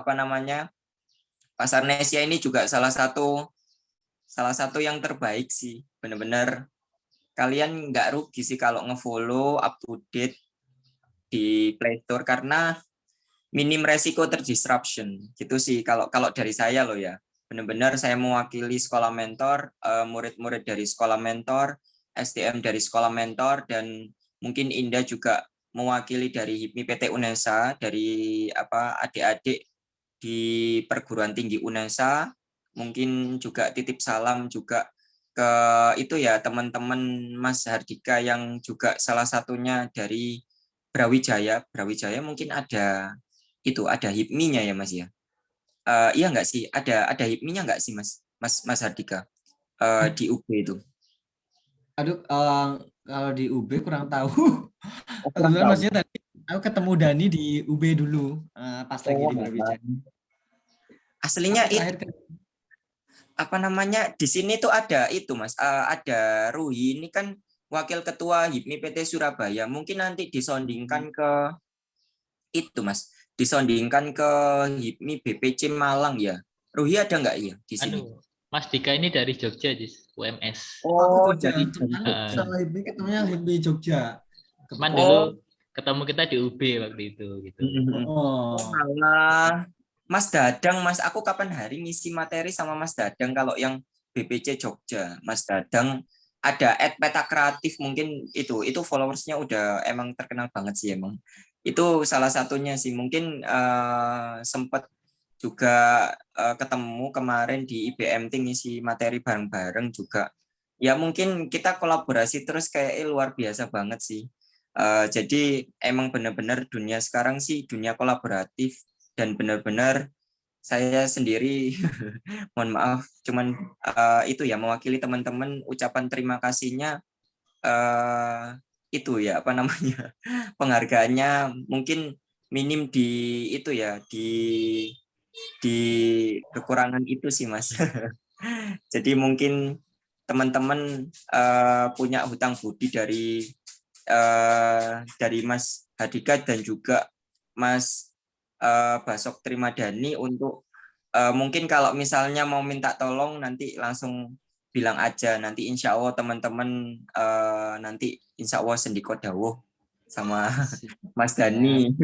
Pasar Nesia ini juga salah satu yang terbaik sih, benar-benar kalian nggak rugi sih kalau ngefollow up to date di Play Store karena minim resiko terdisruption gitu sih kalau dari saya loh ya. Benar-benar saya mewakili Sekolah Mentor, murid-murid dari Sekolah Mentor, STM dari Sekolah Mentor, dan mungkin Indah juga mewakili dari HIPMI PT UNESA, dari adik-adik di perguruan tinggi UNESA. Mungkin juga titip salam juga ke itu ya teman-teman Mas Hardika yang juga salah satunya dari Brawijaya mungkin ada HIPMI-nya ya Mas ya. Iya nggak sih, ada HIPMI-nya nggak sih Mas Hardika di UB itu? Aduh, kalau di UB kurang tahu. Kebetulan maksudnya tadi aku ketemu Dani di UB dulu pas lagi di Brawijaya. Aslinya di sini tuh ada itu Mas, ada Ruhi ini kan wakil ketua HIPMI PT Surabaya. Mungkin nanti disondingkan ke itu Mas, disondingkan ke HIPMI BPC Malang ya. Ruhi ada nggak ya di sini? Aduh, Mas Dika ini dari Jogja, UMS. Oh, jadi sama HIPMI ketemunya HIPMI Jogja. Cuman dulu ketemu kita di UB waktu itu gitu. Oh. Malah Mas Dadang, Mas, aku kapan hari ngisi materi sama Mas Dadang kalau yang BPC Jogja. Mas Dadang ada @peta kreatif, mungkin itu followersnya udah emang terkenal banget sih emang. Itu salah satunya sih, mungkin sempat juga ketemu kemarin di IBMT ngisi materi bareng-bareng juga. Ya mungkin kita kolaborasi terus kayak luar biasa banget sih. Jadi emang benar-benar dunia sekarang sih dunia kolaboratif, dan benar-benar saya sendiri mohon maaf cuman itu ya mewakili teman-teman, ucapan terima kasihnya itu ya penghargaannya mungkin minim di itu ya di kekurangan itu sih Mas. Jadi mungkin teman-teman punya hutang budi dari Mas Hardika dan juga Mas Basok Trimadani untuk mungkin kalau misalnya mau minta tolong nanti langsung bilang aja, nanti insya Allah teman-teman nanti insya Allah sendiko dawuh sama Mas Dani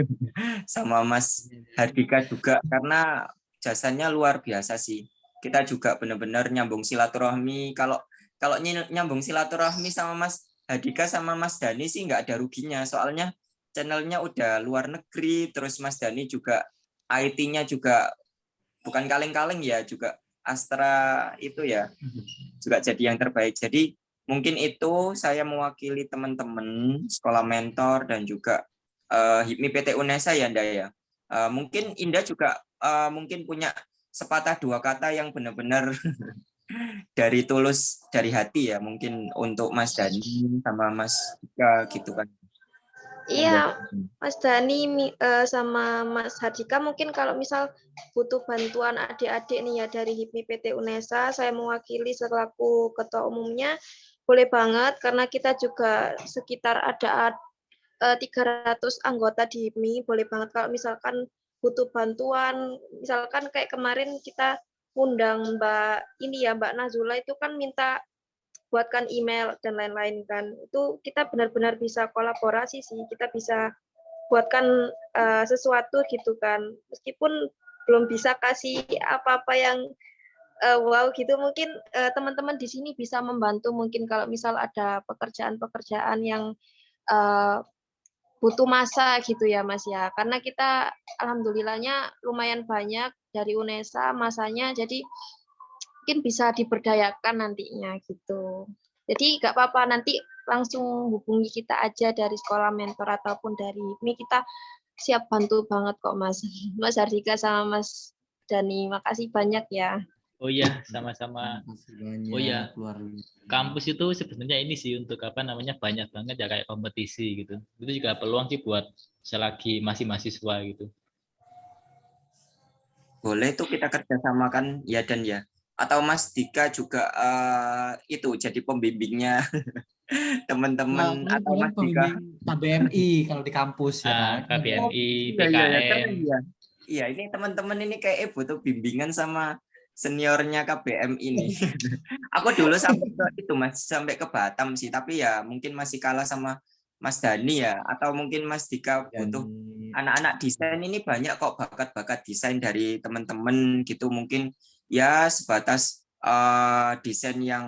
sama Mas Hardika juga, karena jasanya luar biasa sih. kita juga benar-benar nyambung silaturahmi. Kalau nyambung silaturahmi sama Mas Hadika sama Mas Dani sih nggak ada ruginya, soalnya channelnya udah luar negeri, terus Mas Dani juga IT-nya juga bukan kaleng-kaleng ya, juga Astra itu ya juga jadi yang terbaik. Jadi mungkin itu saya mewakili teman-teman sekolah mentor dan juga HIPMI PT UNESA ya Nda ya. Mungkin Indah juga mungkin punya sepatah dua kata yang benar-benar dari tulus dari hati ya, mungkin untuk Mas Dani sama Mas Dika gitu kan. Iya, Mas Dani sama Mas Hardika mungkin kalau misal butuh bantuan adik-adik nih ya dari HIPMI PT UNESA, saya mewakili selaku ketua umumnya, boleh banget karena kita juga sekitar ada 300 anggota di HIPMI, boleh banget kalau misalkan butuh bantuan, misalkan kayak kemarin kita undang Mbak Nazula itu kan minta buatkan email dan lain-lain kan, itu kita benar-benar bisa kolaborasi sih, kita bisa buatkan sesuatu gitu kan, meskipun belum bisa kasih apa-apa yang wow gitu, mungkin teman-teman di sini bisa membantu mungkin kalau misal ada pekerjaan-pekerjaan yang butuh masa gitu ya Mas ya, karena kita alhamdulillahnya lumayan banyak dari UNESA masanya, jadi mungkin bisa diberdayakan nantinya gitu. Jadi nggak apa-apa, nanti langsung hubungi kita aja dari sekolah mentor ataupun dari HIPMI, kita siap bantu banget kok Mas. Mas Hardika sama Mas Dani, makasih banyak ya. Oh iya, sama-sama. Oh iya, Luar kampus itu sebenarnya ini sih untuk apa namanya banyak banget ya kayak kompetisi gitu. Itu juga peluang sih buat selagi masih mahasiswa gitu. Boleh tuh kita kerjasamakan ya Dan ya. Atau Mas Dika juga itu jadi pembimbingnya teman-teman, atau Mas Dika KBMI kalau di kampus ya kan. KBMI, iya, PKM. keren ya. Iya, ini teman-teman ini kayak butuh bimbingan sama seniornya KBM ini. Aku dulu sampai ke itu Mas, sampai ke Batam sih, tapi ya mungkin masih kalah sama Mas Dani ya, atau mungkin Mas Dika butuh anak-anak desain. Ini banyak kok bakat-bakat desain dari teman-teman gitu, mungkin ya sebatas desain yang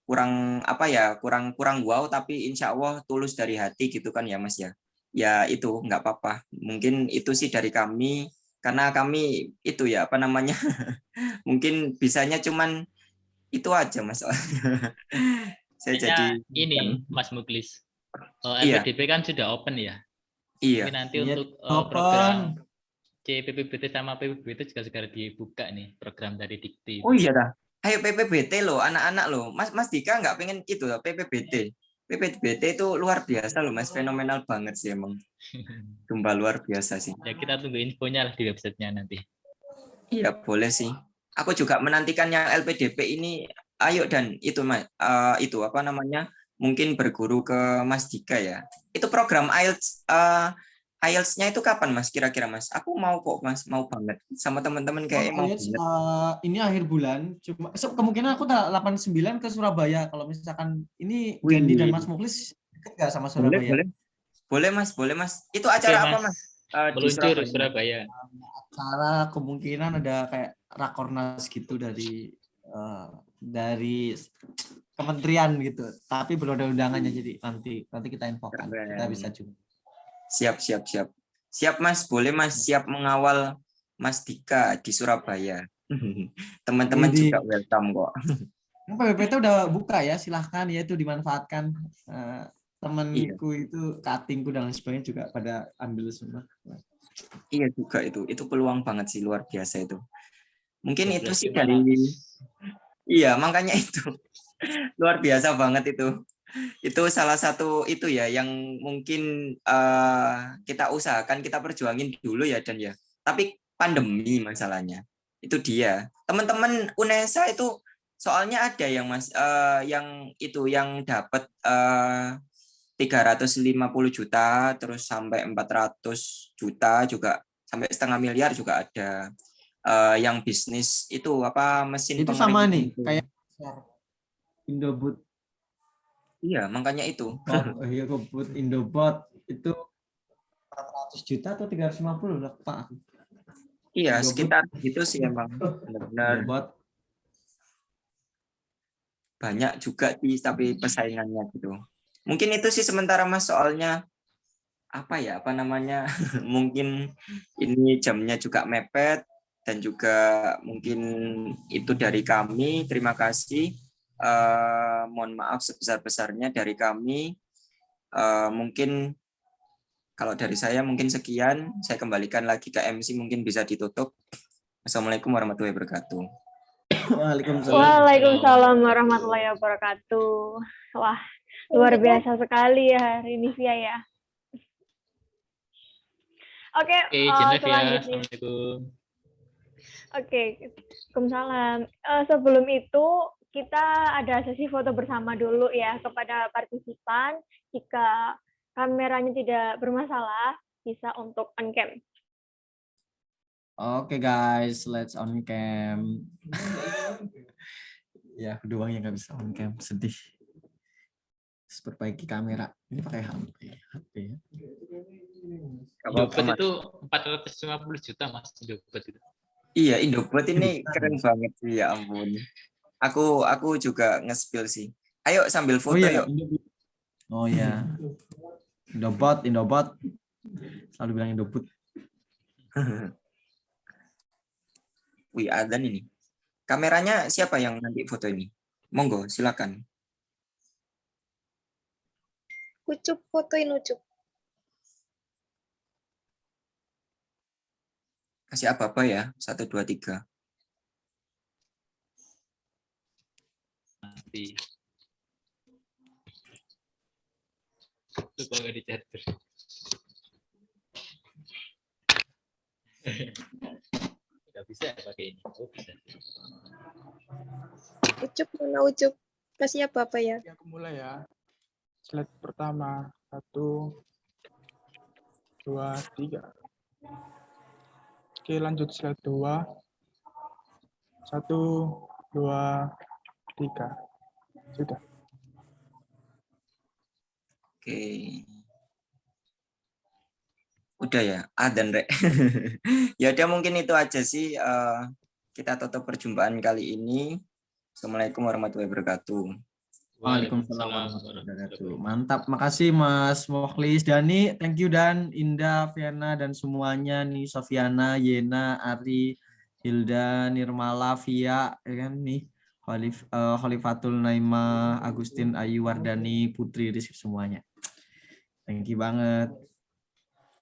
kurang apa ya, kurang wow, tapi insya Allah tulus dari hati gitu kan ya Mas ya. Ya itu nggak apa-apa, mungkin itu sih dari kami, karena kami itu ya apa namanya mungkin bisanya cuman itu aja Mas. Saya jadi ini Mas Muklis, Iya. LPDP kan sudah open ya. Iya. Mungkin nanti Iya, untuk open. program CPPBT sama PPBT juga segera dibuka nih, program dari Dikti. Oh iya dah. Ayo PPBT loh, anak-anak loh. Mas Dika nggak pengen itu loh, PPBT. PPBT itu luar biasa loh Mas, fenomenal banget sih emang. Sumpah luar biasa sih. Ya kita tunggu infonya lah di websitenya nanti. Iya boleh sih. Aku juga menantikan yang LPDP ini. Ayo Dan itu Mas, itu apa namanya? Mungkin berguru ke Mas Dika ya. Itu program IELTS-nya itu kapan Mas? Kira-kira Mas? Aku mau kok Mas, mau banget sama teman-teman kayak mau banget. Ini akhir bulan, cuma kemungkinan aku 89 ke Surabaya. Kalau misalkan ini Wih. Gandhi dan Mas Muklis dekat nggak sama Surabaya? Boleh Mas. Itu acara apa Mas? Meluncur Surabaya. Acara kemungkinan ada kayak rakornas gitu dari kementerian gitu, tapi belum ada undangannya, jadi nanti kita infokan. Kita bisa juga. Siap Mas, boleh Mas, siap mengawal Mas Dika di Surabaya. Teman-teman juga welcome kok. PPBT udah buka ya, silahkan ya, itu dimanfaatkan. Temanku itu cuttingku dan lain sebagainya juga pada ambil semua. Iya juga itu peluang banget sih, luar biasa itu. Mungkin itu sih gimana? dari iya makanya itu luar biasa banget itu. Itu salah satu itu ya yang mungkin kita usahakan, kita perjuangin dulu ya Dan ya. Tapi pandemi masalahnya. Itu dia. Teman-teman UNESA itu soalnya ada yang Mas yang itu yang dapat 350 juta terus sampai 400 juta juga, sampai setengah miliar juga ada. Yang bisnis itu apa mesin itu sama nih itu. Kayak Indobot. Iya, makanya itu. Robot Indobot itu 400 juta atau 350 lah Pak. Iya, Indobot. sekitar gitu sih emang benar-benar. Indobot banyak juga sih tapi persaingannya gitu. Mungkin itu sih sementara Mas, soalnya apa namanya mungkin ini jamnya juga mepet dan juga mungkin itu dari kami. Terima kasih. Mohon maaf sebesar-besarnya dari kami. Mungkin kalau dari saya mungkin sekian. Saya kembalikan lagi ke MC, mungkin bisa ditutup. Assalamualaikum warahmatullahi wabarakatuh. Waalaikumsalam warahmatullahi wabarakatuh. Wah, luar biasa sekali ya hari ini Via ya. Oke, Jenevia, selanjutnya. Assalamualaikum. Oke, Waalaikumsalam. Sebelum itu kita ada sesi foto bersama dulu ya kepada partisipan. Jika kameranya tidak bermasalah, bisa untuk on cam. Oke guys, let's on cam. Ya, aku doang yang nggak bisa on cam, sedih. Terus perbaiki kamera. Ini pakai HP ya. Indobot itu 450 juta Mas, Indobot itu. Iya, Indobot ini keren banget sih, ya ampun. Aku juga nge-spill sih. Ayo sambil foto yuk. Oh iya. Indobot. Selalu bilang Indobot. Wih, adzan ini. Kameranya siapa yang nanti foto ini? Monggo, silakan. Ucup, fotoin Ucup. Kasih apa-apa ya? 1, 2, 3. Nanti. Coba nggak di charger. Nggak bisa ya pakai ini. Oh, bisa. Ucup, mana Ucup? Kasih apa ya? Aku mulai ya. Slide pertama. 1, 2, 3. Oke, lanjut slide 2. 1, 2, 3. Sudah. Oke. Udah ya, adzan Rek. Ya udah mungkin itu aja sih. Kita tutup perjumpaan kali ini. Assalamualaikum warahmatullahi wabarakatuh. Waalaikumsalam warahmatullahi wabarakatuh. Mantap, makasih Mas Mukhlis, Dani, thank you Dan, Indah, Viana dan semuanya nih, Sofiana, Yena, Ari, Hilda, Nirmala, Via, ya kan nih, Khalifatul Naima, Agustin, Ayu Wardani, Putri, Rizky semuanya. Thank you banget.